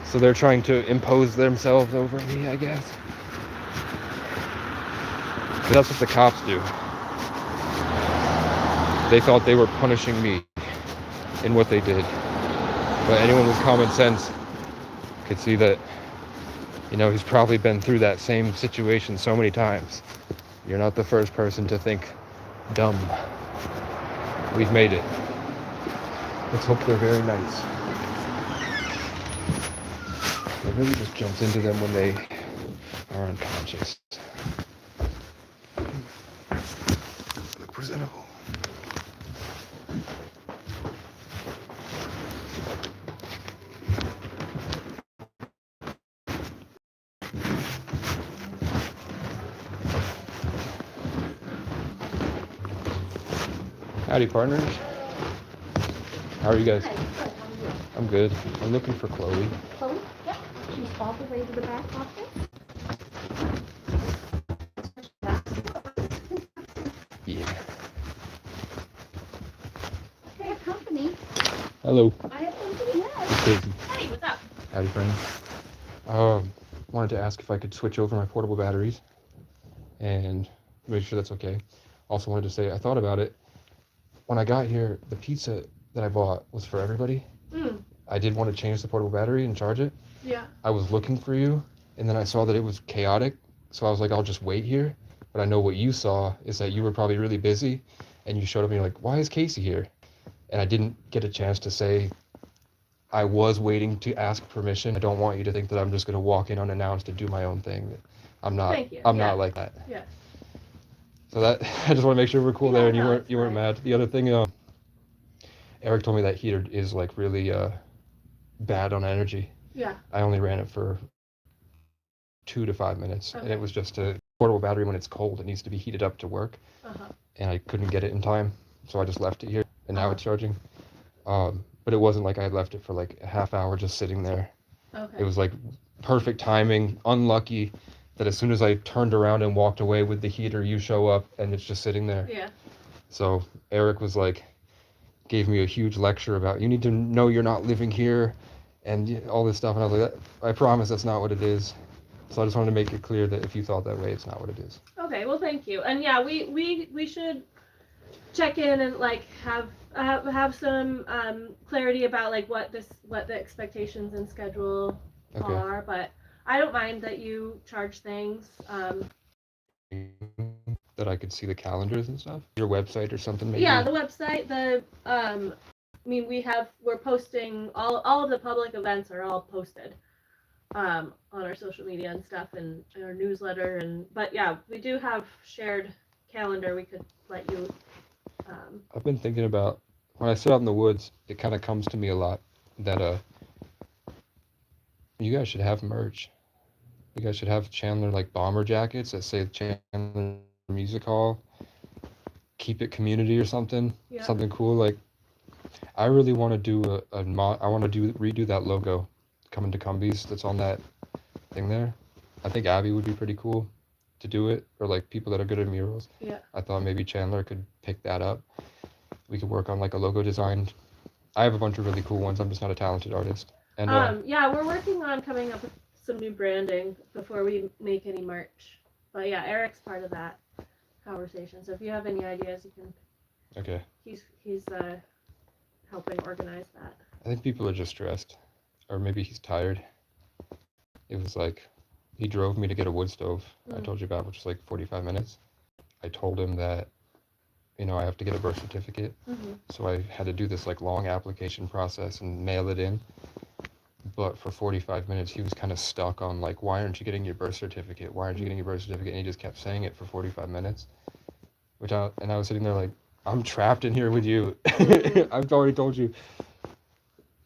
So they're trying to impose themselves over me, I guess. But that's what the cops do. They thought they were punishing me in what they did. But anyone with common sense could see that, you know, he's probably been through that same situation so many times. You're not the first person to think dumb. We've made it. Let's hope they're very nice. It really just jumps into them when they are unconscious. Look presentable. Howdy, partners. How are you guys? I'm good. I'm looking for Chloe. Chloe? Yep. She's all the way to the back office. Yeah. I have company. Hello. I have company. It's Casey. Hey, what's up? Howdy, friends. Wanted to ask if I could switch over my portable batteries and make sure that's okay. Also wanted to say I thought about it. When I got here, the pizza that I bought was for everybody. I did want to change the portable battery and charge it. Yeah. I was looking for you, and then I saw that it was chaotic, so I was like, I'll just wait here. But I know what you saw is that you were probably really busy, and you showed up and you're like, why is Casey here? And I didn't get a chance to say I was waiting to ask permission. I don't want you to think that I'm just going to walk in unannounced and do my own thing. I'm not. Thank you. I'm not like that. Yeah. So that I just want to make sure we're cool there, and you no, weren't mad. The other thing, Eric told me that heater is like really bad on energy. Yeah. I only ran it for 2 to 5 minutes, Okay. and it was just a portable battery. When it's cold, it needs to be heated up to work, and I couldn't get it in time, so I just left it here, and now it's charging. But it wasn't like I had left it for like a half hour just sitting there. Okay. It was like perfect timing, unlucky that as soon as I turned around and walked away with the heater, you show up and it's just sitting there. Yeah. So Eric was like, gave me a huge lecture about you need to know you're not living here and all this stuff. And I was like, I promise that's not what it is. So I just wanted to make it clear that if you thought that way, it's not what it is. Okay, well, thank you. And yeah, we should check in and like have some clarity about like what the expectations and schedule Okay. are. But I don't mind that you charge things. That I could see the calendars and stuff. Your website or something maybe. Yeah, the website, I mean, we're posting all of the public events are all posted on our social media and stuff and our newsletter but yeah, we do have shared calendar. We could let you I've been thinking about when I sit out in the woods, it kind of comes to me a lot that you guys should have merch. You guys should have Chandler like bomber jackets that say Chandler Music Hall, keep it community or something. Yeah. Something cool. Like I really want to do I want to redo that logo coming to Cumbies that's on that thing there. I think Abby would be pretty cool to do it, or like people that are good at murals. Yeah. I thought maybe Chandler could pick that up. We could work on like a logo design. I have a bunch of really cool ones. I'm just not a talented artist. And yeah, we're working on coming up with some new branding before we make any merch. But yeah, Eric's part of that conversation. So if you have any ideas, you can. okay. He's helping organize that. I think people are just stressed, or maybe he's tired. It was like he drove me to get a wood stove I told you about, which was like 45 minutes. I told him that, you know, I have to get a birth certificate. So I had to do this like long application process and mail it in. But for 45 minutes, he was kind of stuck on like, why aren't you getting your birth certificate? Why aren't you getting your birth certificate? And he just kept saying it for 45 minutes. And I was sitting there like, I'm trapped in here with you. I've already told you.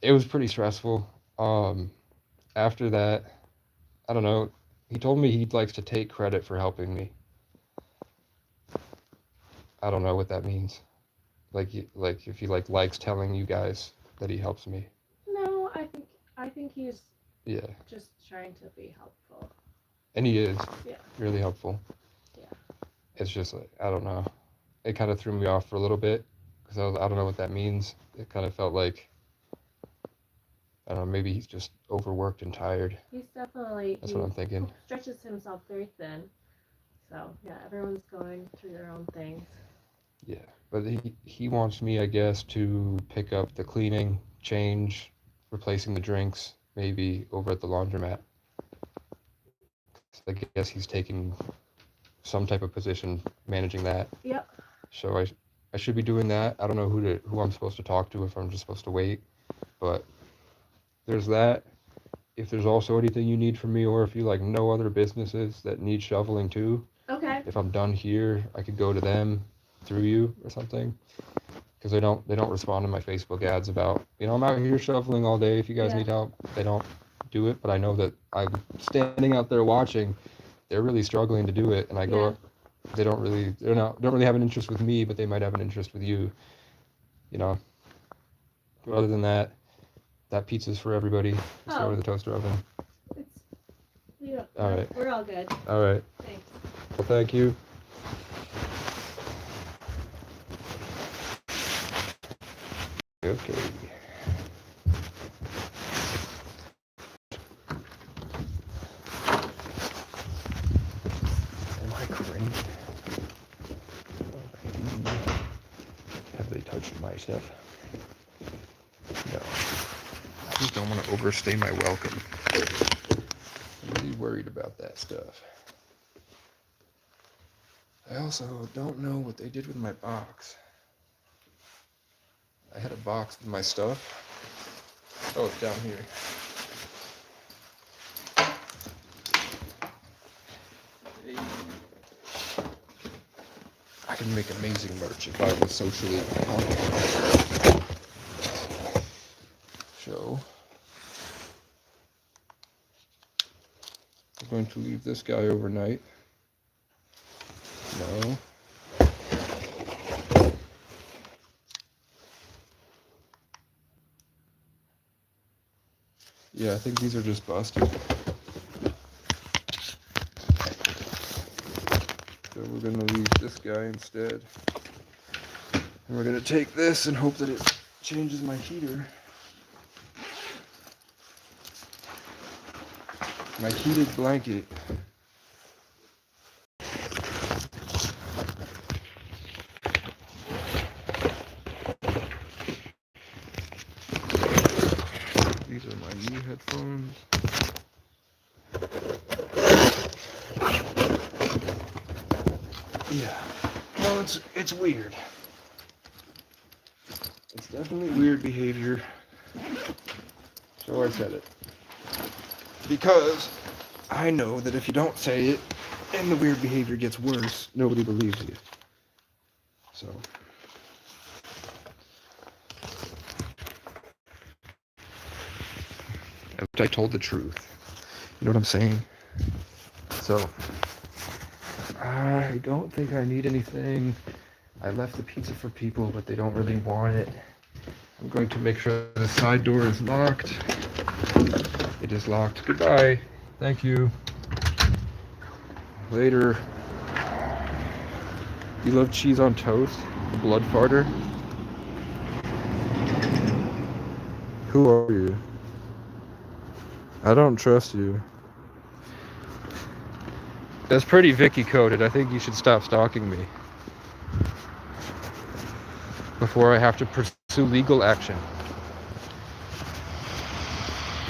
It was pretty stressful. After that, I don't know. He told me he likes to take credit for helping me. I don't know what that means. Like if he likes telling you guys that he helps me. No, I think he's Yeah. just trying to be helpful. And he is. Yeah. Really helpful. Yeah. It's just like, I don't know. It kind of threw me off for a little bit because I don't know what that means. It kind of felt like, I don't know, maybe he's just overworked and tired. He's definitely. That's what I'm thinking. Stretches himself very thin. So yeah, everyone's going through their own things. Yeah, but he wants me, I guess, to pick up the cleaning, change, replacing the drinks, maybe over at the laundromat. I guess he's taking some type of position managing that. Yep. So I should be doing that. I don't know who I'm supposed to talk to, if I'm just supposed to wait, but there's that. If there's also anything you need from me, or if you like know other businesses that need shoveling too, Okay. if I'm done here, I could go to them through you or something, because they don't respond to my Facebook ads about, you know, I'm out here shoveling all day. If you guys Yeah. need help, they don't do it. But I know that I'm standing out there watching. They're really struggling to do it, and I go up. They don't really have an interest with me, but they might have an interest with you. You know. But other than that, that pizza's for everybody. It's over the toaster oven. All right. We're all good. All right. Thanks. Well, thank you. Okay. Am I crazy? Have they touched my stuff? No. I just don't want to overstay my welcome. I'm really worried about that stuff. I also don't know what they did with my box. I had a box with my stuff. Oh, it's down here. I can make amazing merch if I was socially accountable. So, I'm going to leave this guy overnight. No. Yeah, I think these are just busted. guy instead. And we're gonna take this and hope that it changes my heater. My heated blanket. These are my new headphones. Yeah. Well, it's weird. It's definitely weird behavior. So I said it. Because I know that if you don't say it and the weird behavior gets worse, nobody believes you. So I told the truth. You know what I'm saying? So I don't think I need anything. I left the pizza for people, but they don't really want it. I'm going to make sure the side door is locked. It is locked. Goodbye. Thank you. Later. You love cheese on toast? A blood farter? Who are you? I don't trust you. That's pretty Vicky coded. I think you should stop stalking me before I have to pursue legal action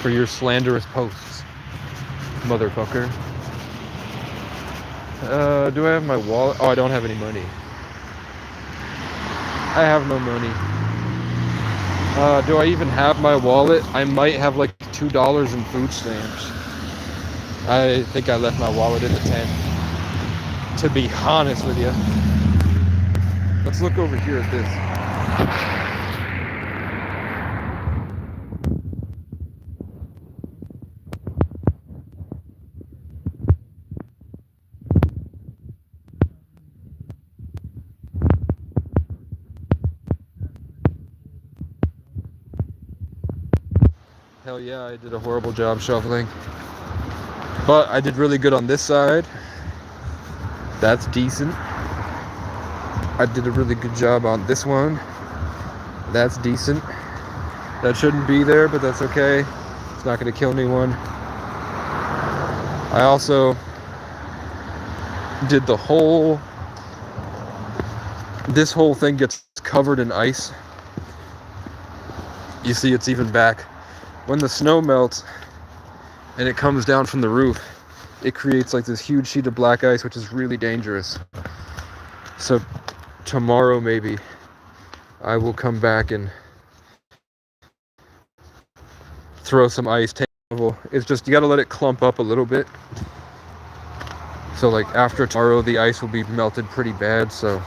for your slanderous posts, motherfucker. Do I have my wallet? Oh, I don't have any money. I have no money. Do I even have my wallet? I might have like $2 in food stamps. I think I left my wallet in the tent, to be honest with you. Let's look over here at this. Hell yeah, I did a horrible job shoveling. But I did really good on this side. That's decent. I did a really good job on this one. That's decent. That shouldn't be there, but that's okay. It's not going to kill anyone. I also did this whole thing gets covered in ice. You see, it's even back. When the snow melts and it comes down from the roof, it creates like this huge sheet of black ice, which is really dangerous. So tomorrow maybe I will come back and throw some ice. It's just, you gotta let it clump up a little bit. So like after tomorrow, the ice will be melted pretty bad, so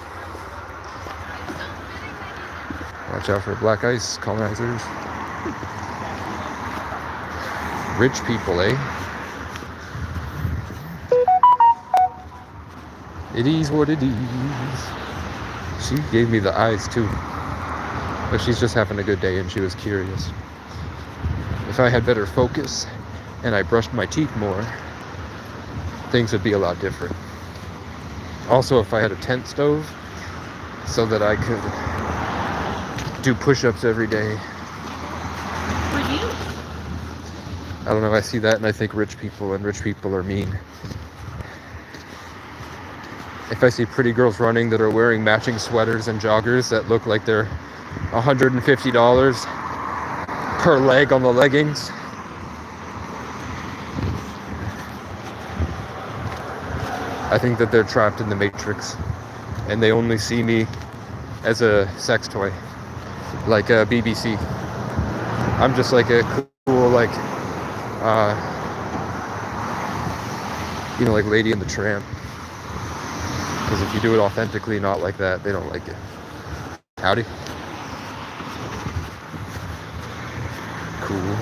watch out for black ice colonizers. Rich people, eh? It is what it is. She gave me the eyes too. But she's just having a good day and she was curious. If I had better focus and I brushed my teeth more, things would be a lot different. Also, if I had a tent stove so that I could do push-ups every day. For you? I don't know, I see that and I think rich people are mean. If I see pretty girls running that are wearing matching sweaters and joggers that look like they're $150 per leg on the leggings, I think that they're trapped in the Matrix and they only see me as a sex toy, like a BBC. I'm just like a cool, like, like Lady and the Tramp. Because if you do it authentically, not like that, they don't like it. Howdy. Cool.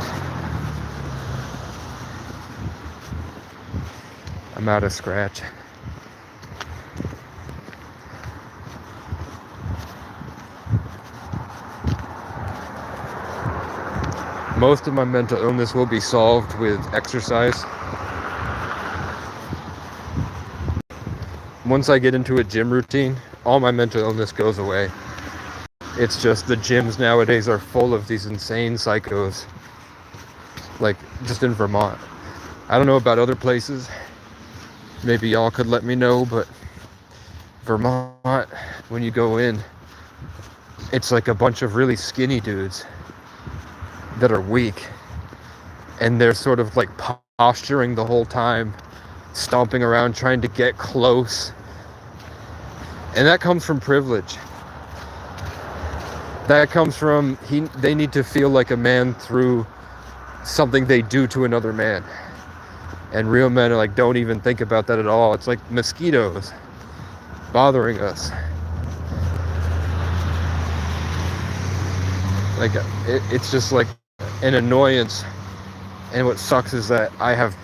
I'm out of scratch. Most of my mental illness will be solved with exercise. once I get into a gym routine, all my mental illness goes away. It's just the gyms nowadays are full of these insane psychos, like just in Vermont. I don't know about other places. Maybe y'all could let me know, but Vermont, when you go in, it's like a bunch of really skinny dudes that are weak, and they're sort of like posturing the whole time, stomping around trying to get close. And that comes from privilege. That comes from they need to feel like a man through something they do to another man. And real men are like, don't even think about that at all. It's like mosquitoes bothering us. Like it's just like an annoyance. And what sucks is that I have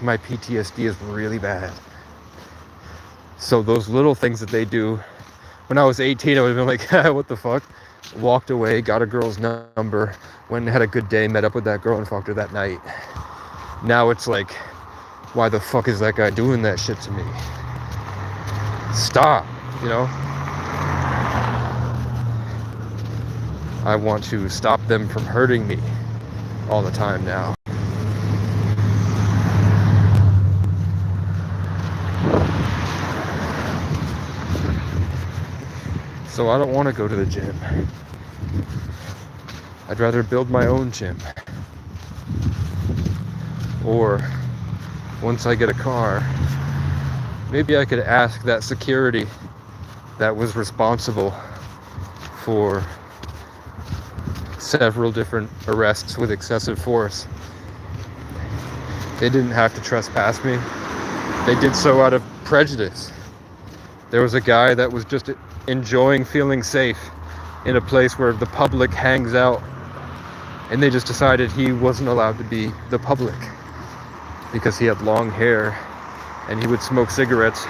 my PTSD is really bad. So those little things that they do, when I was 18, I would have been like, what the fuck? Walked away, got a girl's number, went and had a good day, met up with that girl and fucked her that night. Now it's like, why the fuck is that guy doing that shit to me? Stop, you know? I want to stop them from hurting me all the time now. So I don't want to go to the gym. I'd rather build my own gym. Or once I get a car, maybe I could ask that security that was responsible for several different arrests with excessive force. They didn't have to trespass me. They did so out of prejudice. There was a guy that was just enjoying feeling safe in a place where the public hangs out, and they just decided he wasn't allowed to be the public because he had long hair and he would smoke cigarettes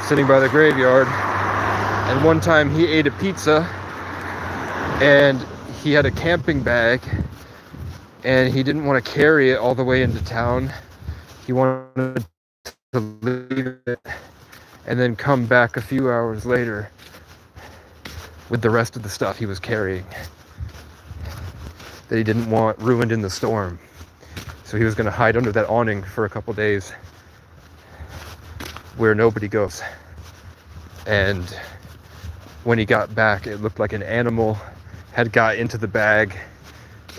sitting by the graveyard. And one time he ate a pizza and he had a camping bag and he didn't want to carry it all the way into town. He wanted to leave it and then come back a few hours later with the rest of the stuff he was carrying that he didn't want ruined in the storm. So he was going to hide under that awning for a couple days where nobody goes. And when he got back, it looked like an animal had got into the bag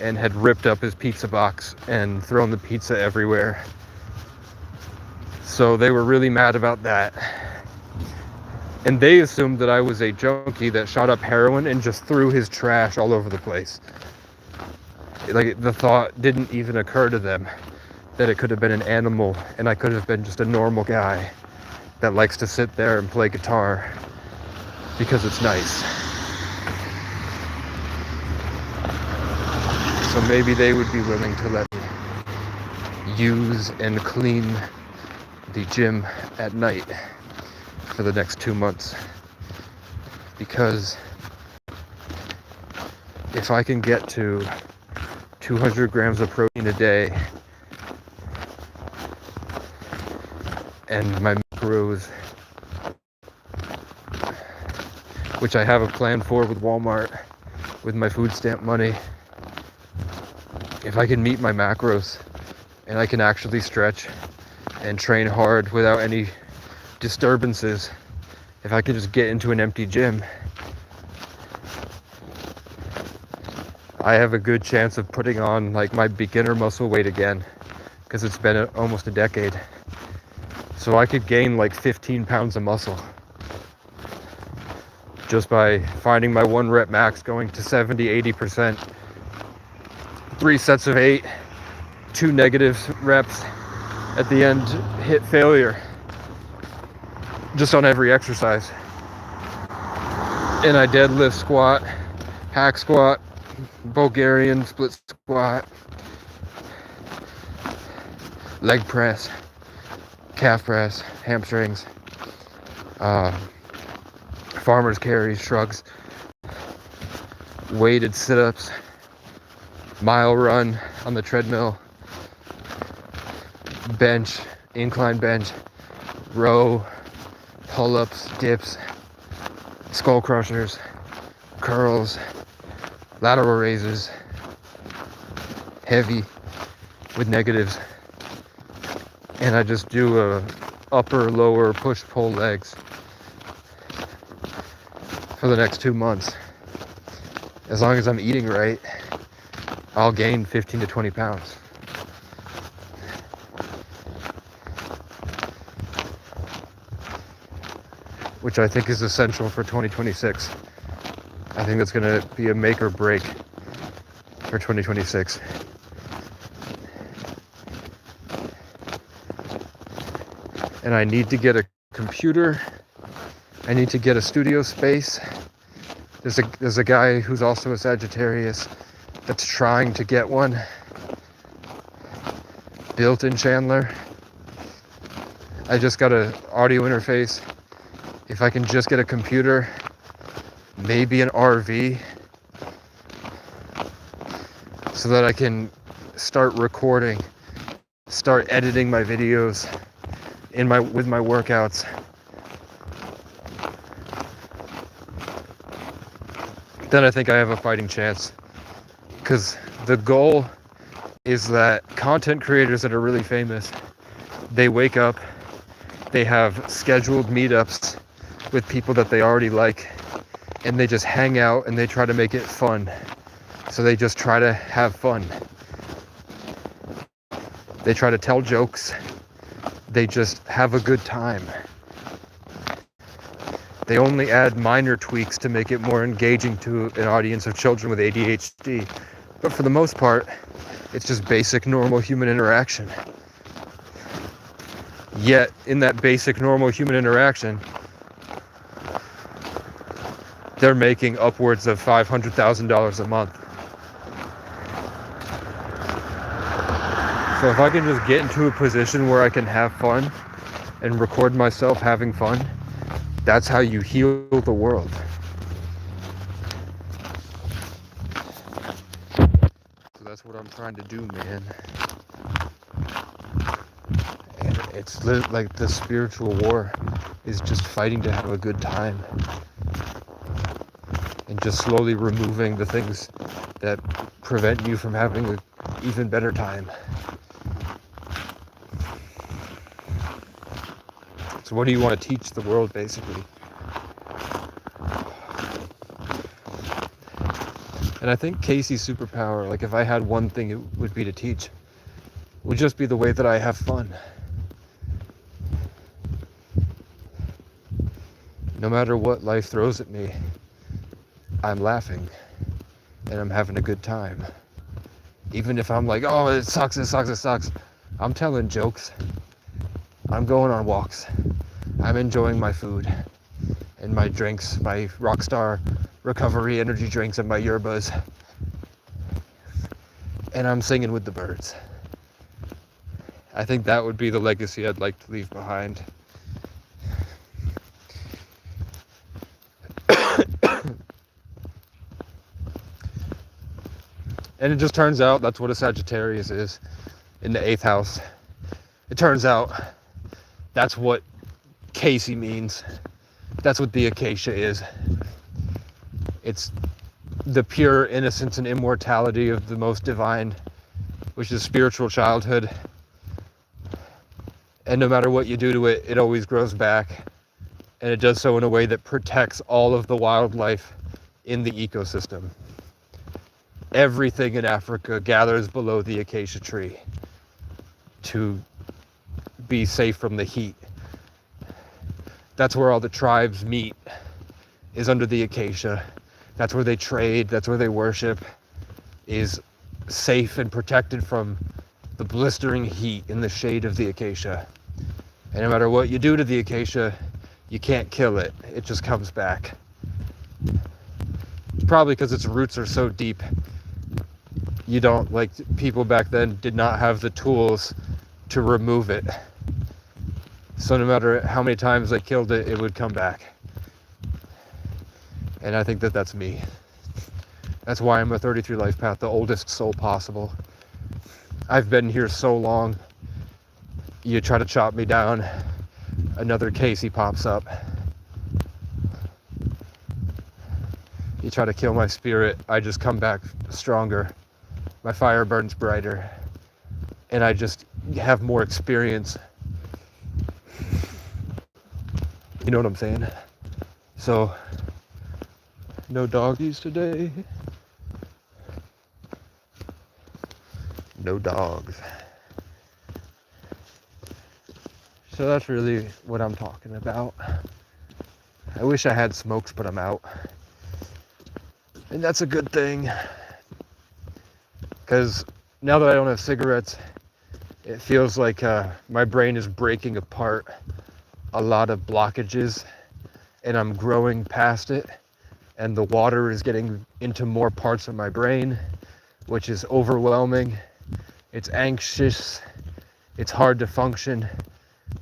and had ripped up his pizza box and thrown the pizza everywhere. So they were really mad about that. And they assumed that I was a junkie that shot up heroin and just threw his trash all over the place. Like, the thought didn't even occur to them that it could have been an animal and I could have been just a normal guy that likes to sit there and play guitar because it's nice. So maybe they would be willing to let me use and clean the gym at night for the next 2 months, because if I can get to 200 grams of protein a day and my macros, which I have a plan for with Walmart with my food stamp money, if I can meet my macros and I can actually stretch and train hard without any disturbances, if I could just get into an empty gym, I have a good chance of putting on like my beginner muscle weight again, because it's been almost a decade. So I could gain like 15 pounds of muscle just by finding my 1 rep max, going to 70-80%, 3 sets of 8, 2 negative reps at the end, hit failure just on every exercise. And I deadlift, squat, hack squat, Bulgarian split squat, leg press, calf press, hamstrings, farmer's carries, shrugs, weighted sit-ups, mile run on the treadmill, bench, incline bench, row, pull-ups, dips, skull crushers, curls, lateral raises, heavy with negatives, and I just do a upper, lower, push-pull legs for the next 2 months. As long as I'm eating right, I'll gain 15 to 20 pounds. Which I think is essential for 2026. I think that's going to be a make or break for 2026. And I need to get a computer. I need to get a studio space. There's a guy who's also a Sagittarius that's trying to get one built in Chandler. I just got an audio interface. If I can just get a computer, maybe an RV, so that I can start recording, start editing my videos with my workouts. Then I think I have a fighting chance. Because the goal is that content creators that are really famous, they wake up, they have scheduled meetups with people that they already like, and they just hang out and they try to make it fun. So they just try to have fun. They try to tell jokes. They just have a good time. They only add minor tweaks to make it more engaging to an audience of children with ADHD. But for the most part, it's just basic, normal human interaction. Yet, in that basic, normal human interaction, they're making upwards of $500,000 a month. So if I can just get into a position where I can have fun and record myself having fun, that's how you heal the world. So that's what I'm trying to do, man. And it's like the spiritual war is just fighting to have a good time. And just slowly removing the things that prevent you from having an even better time. So what do you want to teach the world, basically? And I think Casey's superpower, like if I had one thing it would be to teach, would just be the way that I have fun. No matter what life throws at me, I'm laughing and I'm having a good time. Even if I'm like, oh, it sucks, I'm telling jokes. I'm going on walks. I'm enjoying my food and my drinks, my Rockstar recovery energy drinks and my yerbas. And I'm singing with the birds. I think that would be the legacy I'd like to leave behind. And it just turns out that's what a Sagittarius is in the 8th house. It turns out that's what Casey means. That's what the acacia is. It's the pure innocence and immortality of the most divine, which is spiritual childhood. And no matter what you do to it, it always grows back. And it does so in a way that protects all of the wildlife in the ecosystem. Everything in Africa gathers below the acacia tree to be safe from the heat. That's where all the tribes meet, is under the acacia. That's where they trade, that's where they worship, is safe and protected from the blistering heat in the shade of the acacia. And no matter what you do to the acacia, you can't kill it. It just comes back. Probably because its roots are so deep. You don't, like, people back then did not have the tools to remove it. So no matter how many times they killed it, it would come back. And I think that that's me. That's why I'm a 33 life path, the oldest soul possible. I've been here so long. You try to chop me down, another Casey pops up. You try to kill my spirit, I just come back stronger. My fire burns brighter. And I just have more experience. You know what I'm saying? So, no doggies today. No dogs. So that's really what I'm talking about. I wish I had smokes, but I'm out. And that's a good thing. Because now that I don't have cigarettes, it feels like my brain is breaking apart a lot of blockages, and I'm growing past it, and the water is getting into more parts of my brain, which is overwhelming. It's anxious, it's hard to function,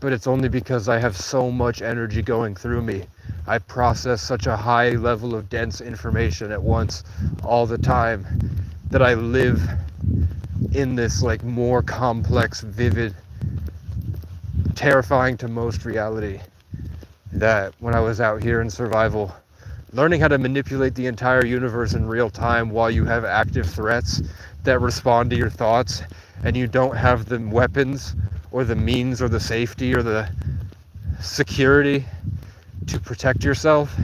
but it's only because I have so much energy going through me. I process such a high level of dense information at once all the time that I live in this like more complex, vivid, terrifying to most reality that when I was out here in survival, learning how to manipulate the entire universe in real time while you have active threats that respond to your thoughts and you don't have the weapons or the means or the safety or the security to protect yourself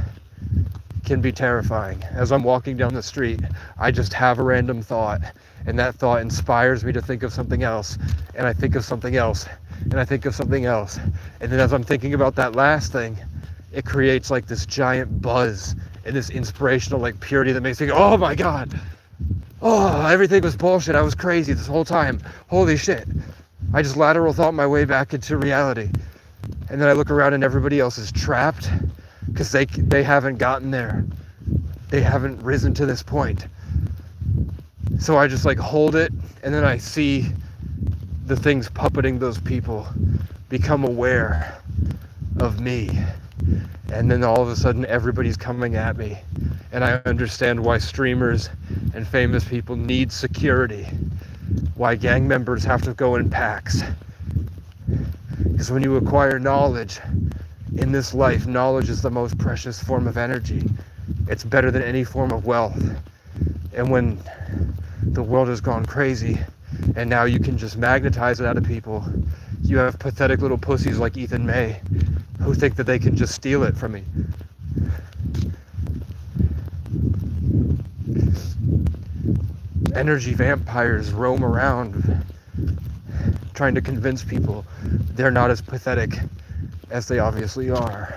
can be terrifying. As I'm walking down the street, I just have a random thought, and that thought inspires me to think of something else, and I think of something else, and I think of something else. And then as I'm thinking about that last thing, it creates like this giant buzz and this inspirational like purity that makes me go, oh my God, oh, everything was bullshit. I was crazy this whole time. Holy shit. I just lateral thought my way back into reality. And then I look around and everybody else is trapped because they haven't gotten there. They haven't risen to this point. So I just like hold it, and then I see the things puppeting those people become aware of me. And then all of a sudden everybody's coming at me. And I understand why streamers and famous people need security. Why gang members have to go in packs. Because when you acquire knowledge in this life, knowledge is the most precious form of energy. It's better than any form of wealth. And when the world has gone crazy and now you can just magnetize it out of people, you have pathetic little pussies like Ethan May who think that they can just steal it from me. Energy vampires roam around trying to convince people they're not as pathetic as they obviously are.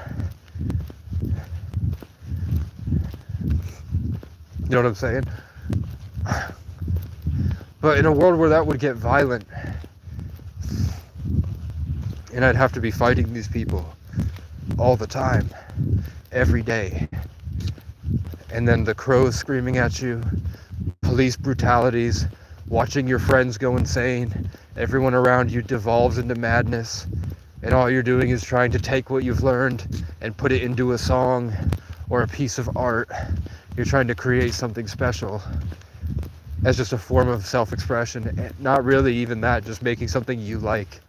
You know what I'm saying? But in a world where that would get violent, and I'd have to be fighting these people all the time, every day, and then the crows screaming at you, police brutalities, watching your friends go insane, everyone around you devolves into madness, and all you're doing is trying to take what you've learned and put it into a song or a piece of art. You're trying to create something special as just a form of self-expression, and not really even that, just making something you like.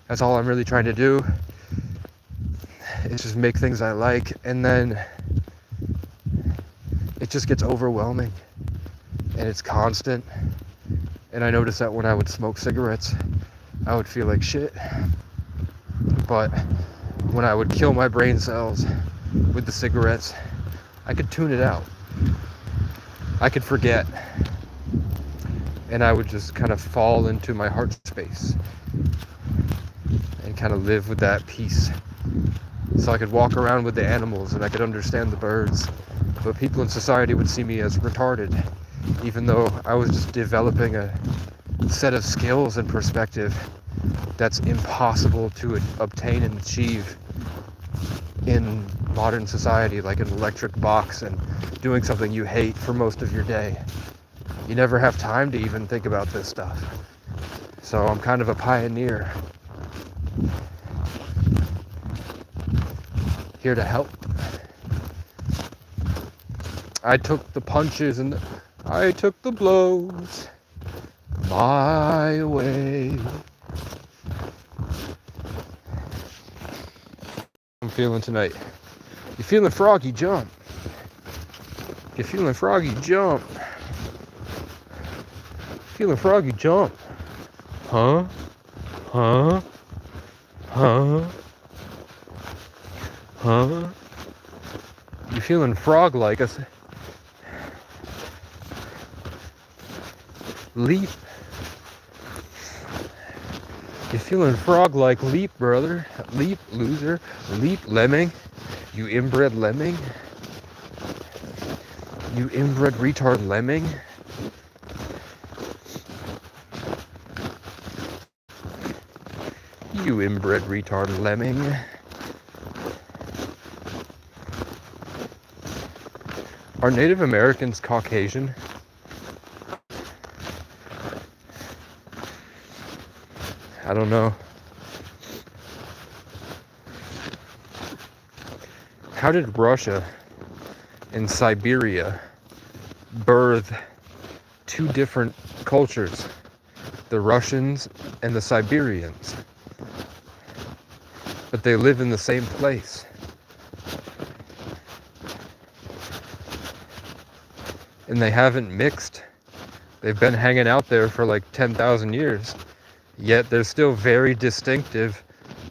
That's all I'm really trying to do, is just make things I like, and then it just gets overwhelming, and it's constant. And I noticed that when I would smoke cigarettes, I would feel like shit. But when I would kill my brain cells with the cigarettes, I could tune it out. I could forget. And I would just kind of fall into my heart space and kind of live with that peace. So I could walk around with the animals and I could understand the birds. But people in society would see me as retarded, even though I was just developing a set of skills and perspective that's impossible to obtain and achieve in modern society, like an electric box and doing something you hate for most of your day. You never have time to even think about this stuff. So I'm kind of a pioneer, here to help. I took the punches and I took the blows my way. feeling tonight? You feeling froggy? Jump. You feeling froggy? Jump. Feeling froggy? Jump. Huh? Huh? Huh? Huh? You feeling frog-like? Leap. You feeling frog-like? Leap, brother. Leap, loser. Leap, lemming. You inbred lemming. You inbred retard lemming. You inbred retard lemming. Are Native Americans Caucasian? I don't know. How did Russia and Siberia birth two different cultures? The Russians and the Siberians. But they live in the same place. And they haven't mixed. They've been hanging out there for like 10,000 years. Yet they're still very distinctive.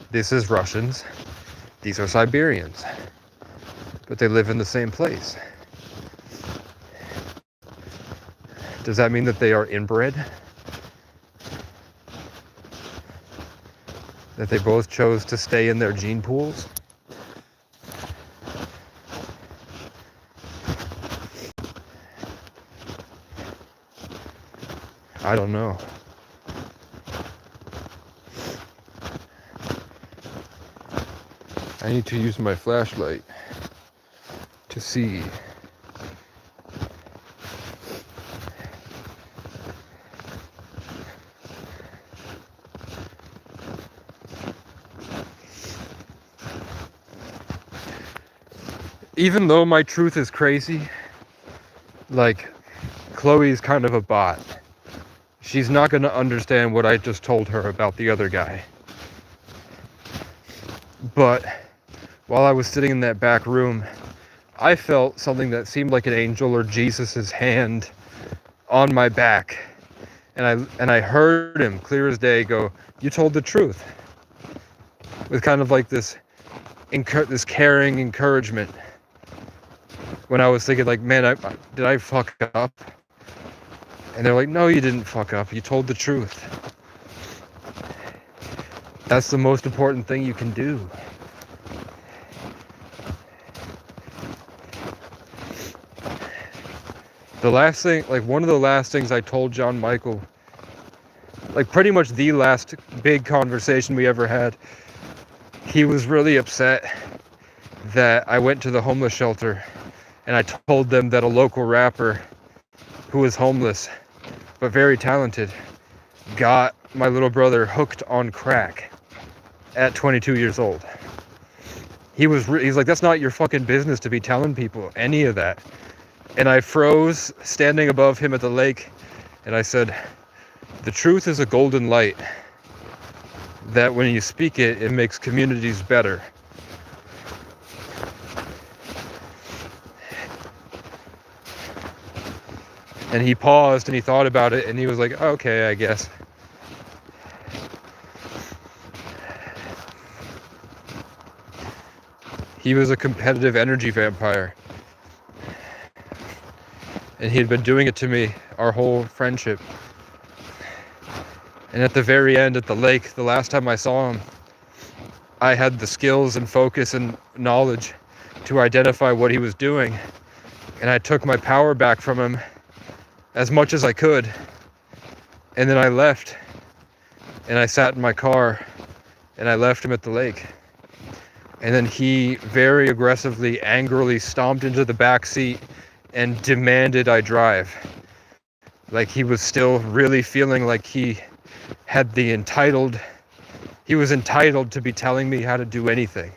This is Russians. These are Siberians. But they live in the same place. Does that mean that they are inbred? That they both chose to stay in their gene pools? I don't know. I need to use my flashlight to see. Even though my truth is crazy, like, Chloe's kind of a bot. She's not going to understand what I just told her about the other guy. But while I was sitting in that back room, I felt something that seemed like an angel or Jesus's hand on my back. And I heard him clear as day go, "You told the truth." With kind of like this caring encouragement. When I was thinking like, man, did I fuck up? And they're like, no, you didn't fuck up. You told the truth. That's the most important thing you can do. The last thing, like one of the last things I told John Michael, like pretty much the last big conversation we ever had, he was really upset that I went to the homeless shelter and I told them that a local rapper who was homeless but very talented got my little brother hooked on crack at 22 years old. He's like, that's not your fucking business to be telling people any of that. And I froze standing above him at the lake and I said, the truth is a golden light that when you speak it, it makes communities better. And he paused and he thought about it and he was like, okay, I guess. He was a competitive energy vampire. And he had been doing it to me our whole friendship. And at the very end at the lake, the last time I saw him, I had the skills and focus and knowledge to identify what he was doing. And I took my power back from him as much as I could. And then I left. And I sat in my car and I left him at the lake. And then he very aggressively, angrily stomped into the back seat and demanded I drive. Like he was still really feeling like he was entitled to be telling me how to do anything.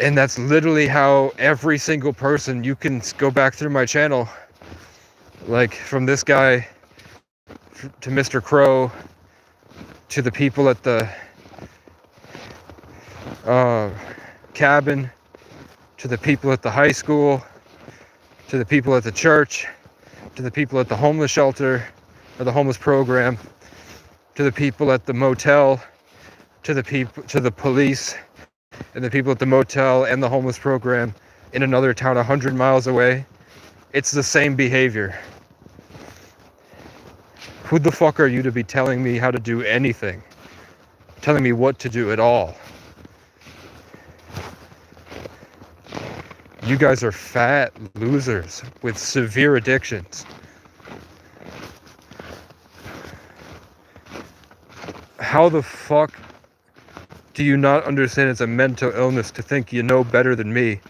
And that's literally how every single person, you can go back through my channel, like from this guy to Mr. Crow to the people at the cabin, to the people at the high school, to the people at the church, to the people at the homeless shelter or the homeless program, to the people at the motel, to the police and the people at the motel and the homeless program in another town 100 miles away. It's the same behavior. Who the fuck are you to be telling me how to do anything? Telling me what to do at all? You guys are fat losers with severe addictions. How the fuck do you not understand it's a mental illness to think you know better than me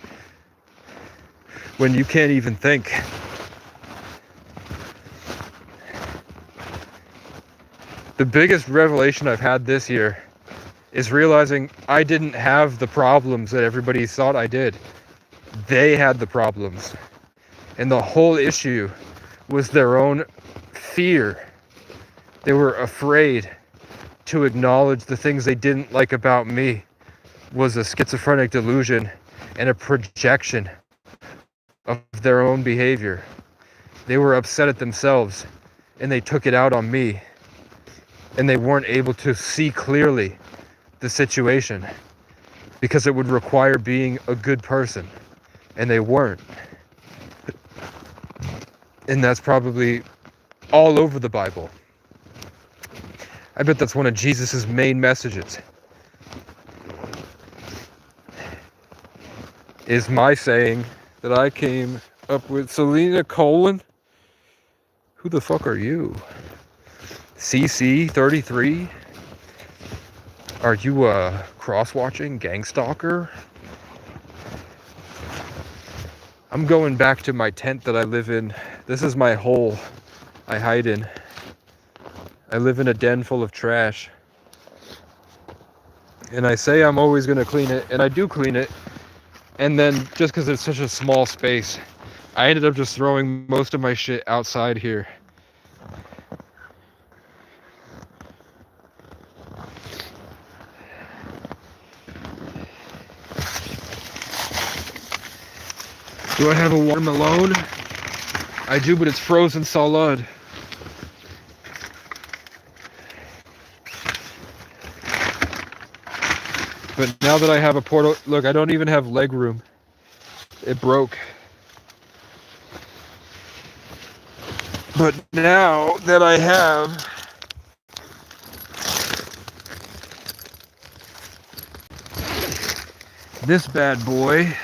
when you can't even think? The biggest revelation I've had this year is realizing I didn't have the problems that everybody thought I did. They had the problems. And the whole issue was their own fear. They were afraid to acknowledge the things they didn't like about me was a schizophrenic delusion and a projection of their own behavior. They were upset at themselves and they took it out on me. And they weren't able to see clearly the situation because it would require being a good person. And they weren't. And that's probably all over the Bible. I bet that's one of Jesus's main messages. Is my saying that I came up with. Selena Colon? Who the fuck are you? CC33? Are you a cross-watching gang stalker? I'm going back to my tent that I live in. This is my hole I hide in. I live in a den full of trash. And I say I'm always going to clean it, and I do clean it. And then, just because it's such a small space, I ended up just throwing most of my shit outside here. Do I have a watermelon? I do, but it's frozen solid. But now that I have a portal, look, I don't even have leg room. It broke. But now that I have this bad boy,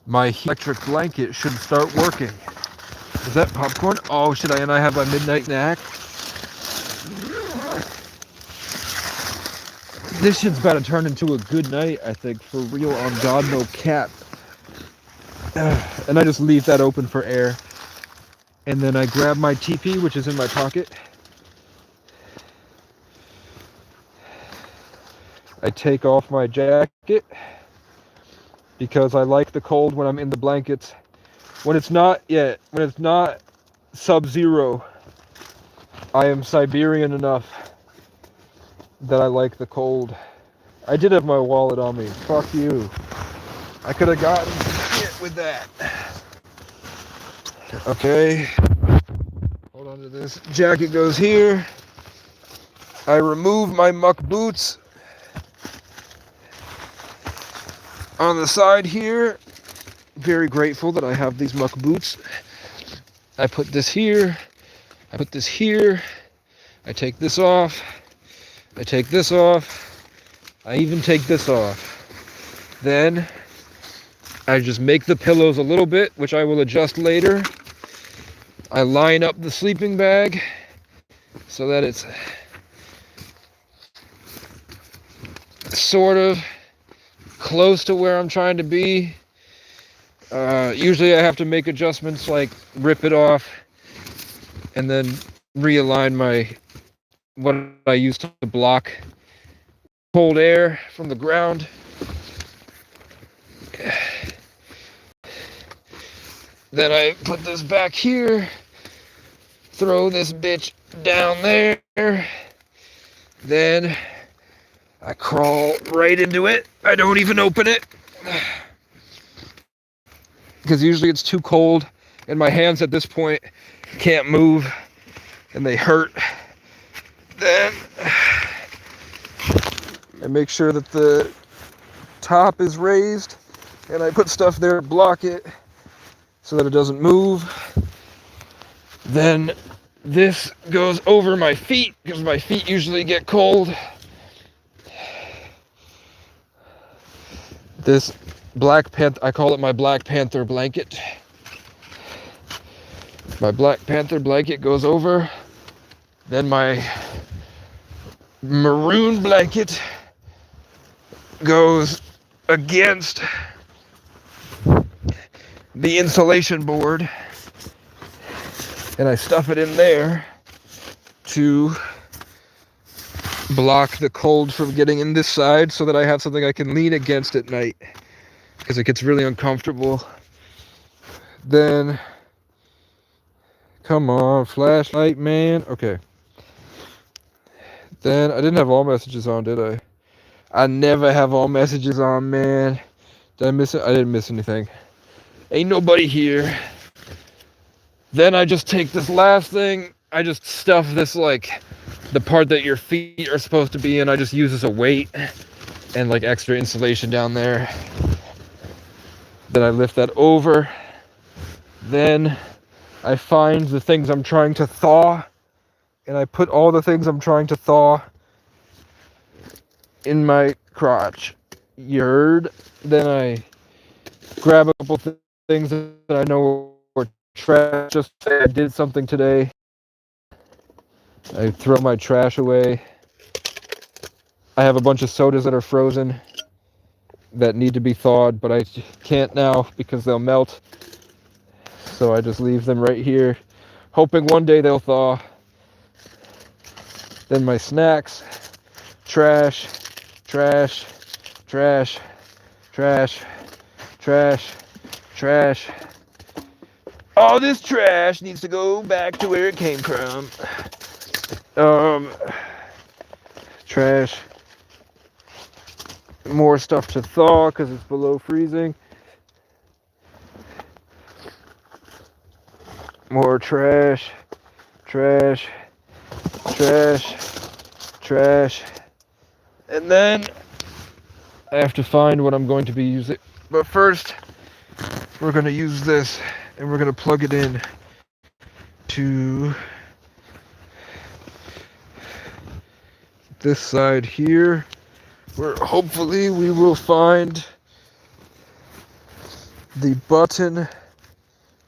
my electric blanket should start working. Is that popcorn? Oh shit, and I have my midnight snack. This shit's about to turn into a good night, I think, for real, on God, no cap. And I just leave that open for air. And then I grab my TP, which is in my pocket. I take off my jacket because I like the cold when I'm in the blankets. When it's not sub-zero, I am Siberian enough that I like the cold. I did have my wallet on me. Fuck you. I could have gotten some shit with that. Okay. Hold on to this. Jacket goes here. I remove my muck boots on the side here. Very grateful that I have these muck boots. I put this here. I put this here. I take this off. I take this off. I even take this off. Then I just make the pillows a little bit, which I will adjust later. I line up the sleeping bag so that it's sort of close to where I'm trying to be. Usually I have to make adjustments like rip it off and then realign what I use to block cold air from the ground. Then I put this back here, throw this bitch down there. Then I crawl right into it. I don't even open it. Because usually it's too cold and my hands at this point can't move and they hurt. Then I make sure that the top is raised and I put stuff there to block it so that it doesn't move. Then this goes over my feet because my feet usually get cold. This Black Panther, I call it my Black Panther blanket. My Black Panther blanket goes over. Then my maroon blanket goes against the insulation board. And I stuff it in there to block the cold from getting in this side so that I have something I can lean against at night because it gets really uncomfortable. Then, come on, flashlight, man. Okay. Then, I didn't have all messages on, did I? I never have all messages on, man. Did I miss it? I didn't miss anything. Ain't nobody here. Then I just take this last thing. I just stuff this, like, the part that your feet are supposed to be in. I just use as a weight and, like, extra insulation down there. Then I lift that over. Then I find the things I'm trying to thaw. And I put all the things I'm trying to thaw in my crotch. You heard? Then I grab a couple things that I know are trash. Just say I did something today. I throw my trash away. I have a bunch of sodas that are frozen that need to be thawed, but I can't now because they'll melt. So I just leave them right here, hoping one day they'll thaw. Then my snacks, trash, trash, trash, trash, trash, trash. All this trash needs to go back to where it came from. Trash. More stuff to thaw because it's below freezing. More trash, trash, trash, trash. And then I have to find what I'm going to be using. But first, we're going to use this and we're going to plug it in to this side here, where hopefully we will find the button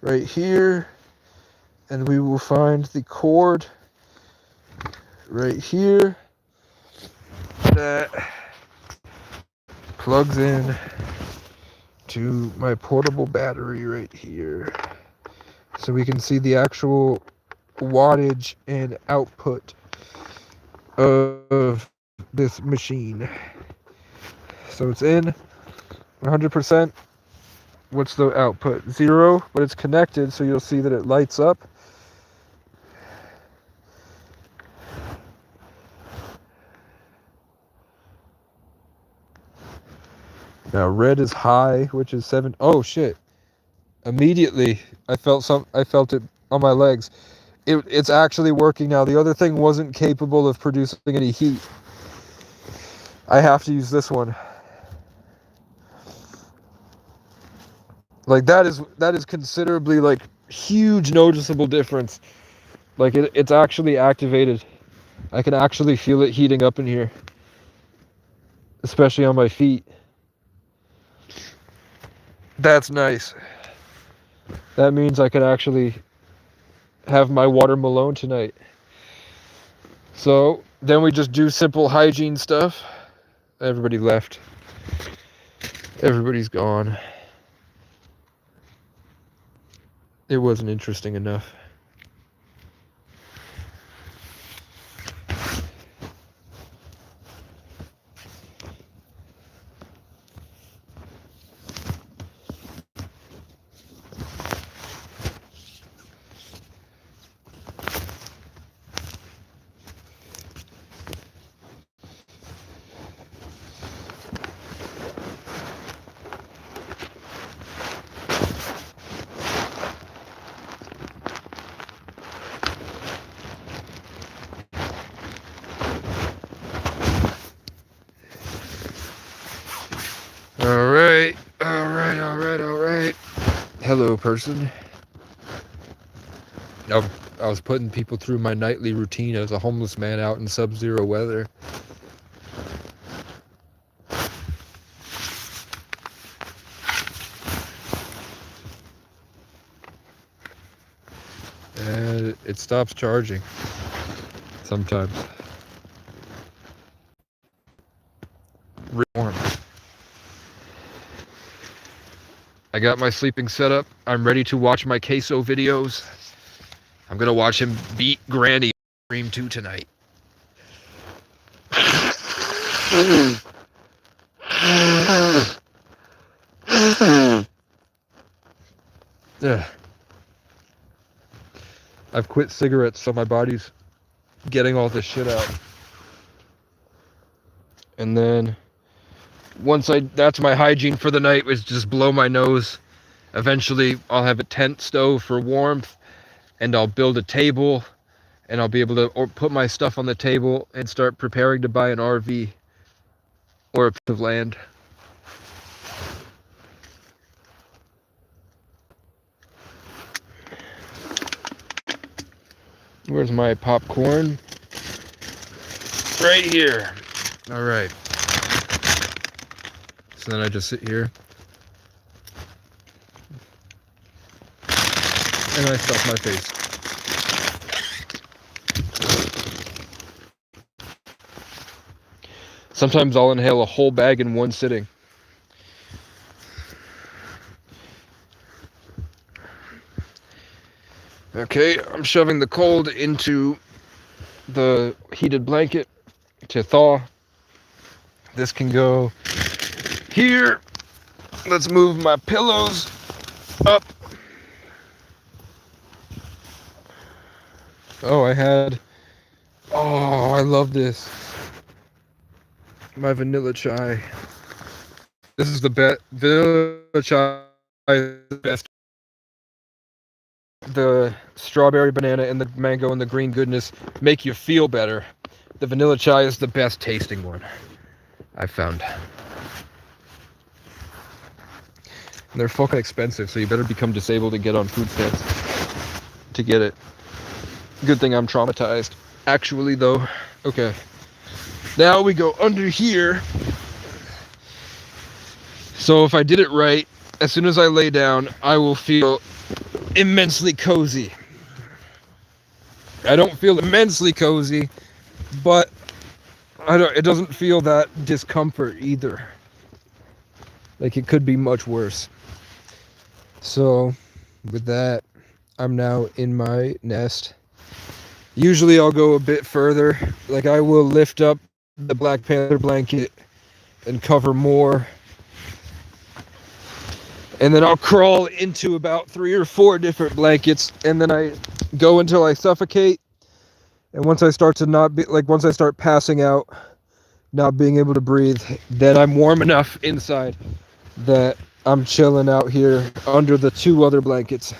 right here, and we will find the cord right here that plugs in to my portable battery right here, so we can see the actual wattage and output of this machine. So it's in 100%. What's the output? 0, but it's connected, so you'll see that it lights up. Now red is high, which is 7. Oh shit. Immediately I felt it on my legs. It's actually working now. The other thing wasn't capable of producing any heat. I have to use this one. Like that is considerably, like, huge noticeable difference. Like it's actually activated. I can actually feel it heating up in here, especially on my feet. That's nice. That means I can actually have my water Malone tonight. So then we just do simple hygiene stuff. Everybody left. Everybody's gone. It wasn't interesting enough. Hello, person. I was putting people through my nightly routine as a homeless man out in sub-zero weather. And it stops charging sometimes. Warm. I got my sleeping set up. I'm ready to watch my queso videos. I'm gonna watch him beat Granny Dream 2 tonight. Ugh. I've quit cigarettes, so my body's getting all this shit out. And then that's my hygiene for the night, is just blow my nose. Eventually I'll have a tent stove for warmth, and I'll build a table, and I'll be able to put my stuff on the table and start preparing to buy an RV or a piece of land. Where's my popcorn? Right here. All right. So then I just sit here and I stuff my face. Sometimes I'll inhale a whole bag in one sitting. Okay, I'm shoving the cold into the heated blanket to thaw. This can go here. Let's move my pillows up. Oh, I love this. My vanilla chai. This is the best. Vanilla chai is the best. The strawberry, banana, and the mango and the green goodness make you feel better. The vanilla chai is the best tasting one I've found. And they're fucking expensive, so you better become disabled and get on food stamps to get it. Good thing I'm traumatized. Actually, though, okay. Now we go under here. So if I did it right, as soon as I lay down, I will feel immensely cozy. I don't feel immensely cozy, but it doesn't feel that discomfort either. Like, it could be much worse. So with that, I'm now in my nest. Usually I'll go a bit further. Like, I will lift up the Black Panther blanket and cover more. And then I'll crawl into about 3 or 4 different blankets, and then I go until I suffocate. And once I start passing out, not being able to breathe, then I'm warm enough inside that I'm chilling out here under the 2 other blankets.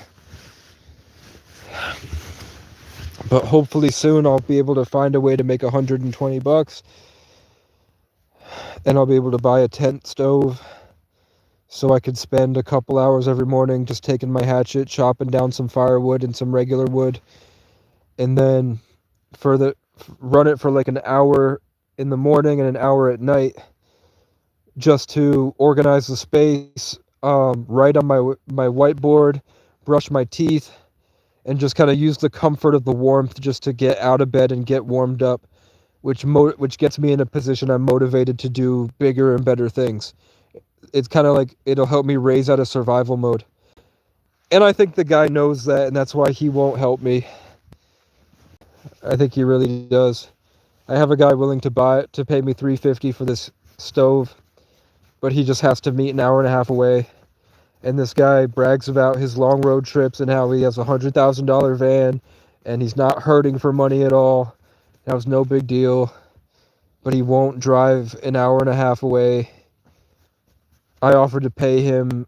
But hopefully soon I'll be able to find a way to make $120, and I'll be able to buy a tent stove. So I could spend a couple hours every morning just taking my hatchet, chopping down some firewood and some regular wood, and then run it for like an hour in the morning and an hour at night, just to organize the space, write on my whiteboard, brush my teeth, and just kind of use the comfort of the warmth just to get out of bed and get warmed up, which gets me in a position I'm motivated to do bigger and better things. It's kind of like it'll help me raise out of survival mode. And I think the guy knows that, and that's why he won't help me. I think he really does. I have a guy willing to pay me $350 for this stove, but he just has to meet an hour and a half away. And this guy brags about his long road trips and how he has a $100,000 van and he's not hurting for money at all. That was no big deal, but he won't drive an hour and a half away. I offered to pay him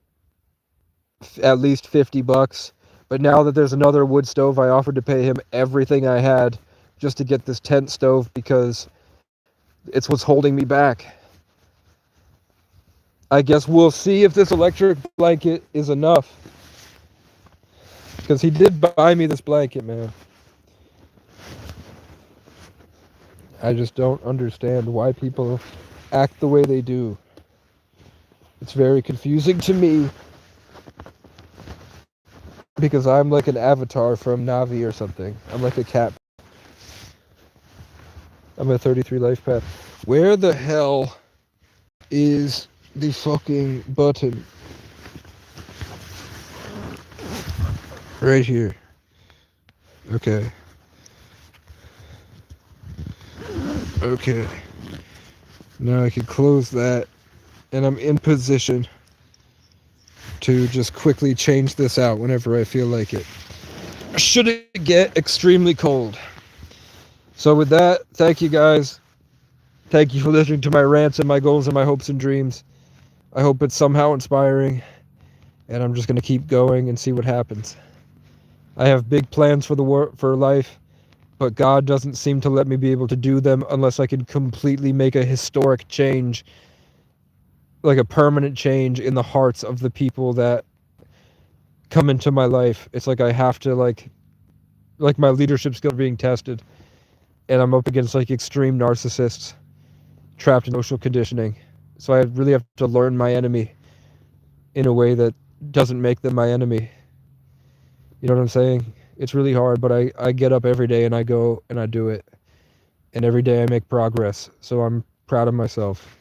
at least $50, but now that there's another wood stove, I offered to pay him everything I had just to get this tent stove, because it's what's holding me back. I guess we'll see if this electric blanket is enough. Because he did buy me this blanket, man. I just don't understand why people act the way they do. It's very confusing to me. Because I'm like an avatar from Navi or something. I'm like a cat. I'm a 33 life path. Where the hell is the fucking button? Right here. Okay. Okay. Now I can close that. And I'm in position to just quickly change this out whenever I feel like it. Should it get extremely cold. So with that, thank you guys. Thank you for listening to my rants and my goals and my hopes and dreams. I hope it's somehow inspiring. And I'm just going to keep going and see what happens. I have big plans for life, but God doesn't seem to let me be able to do them unless I can completely make a historic change, like a permanent change in the hearts of the people that come into my life. It's like I have to like my leadership skills are being tested, and I'm up against like extreme narcissists trapped in social conditioning. So I really have to learn my enemy in a way that doesn't make them my enemy. You know what I'm saying? It's really hard, but I get up every day and I go and I do it. And every day I make progress. So I'm proud of myself.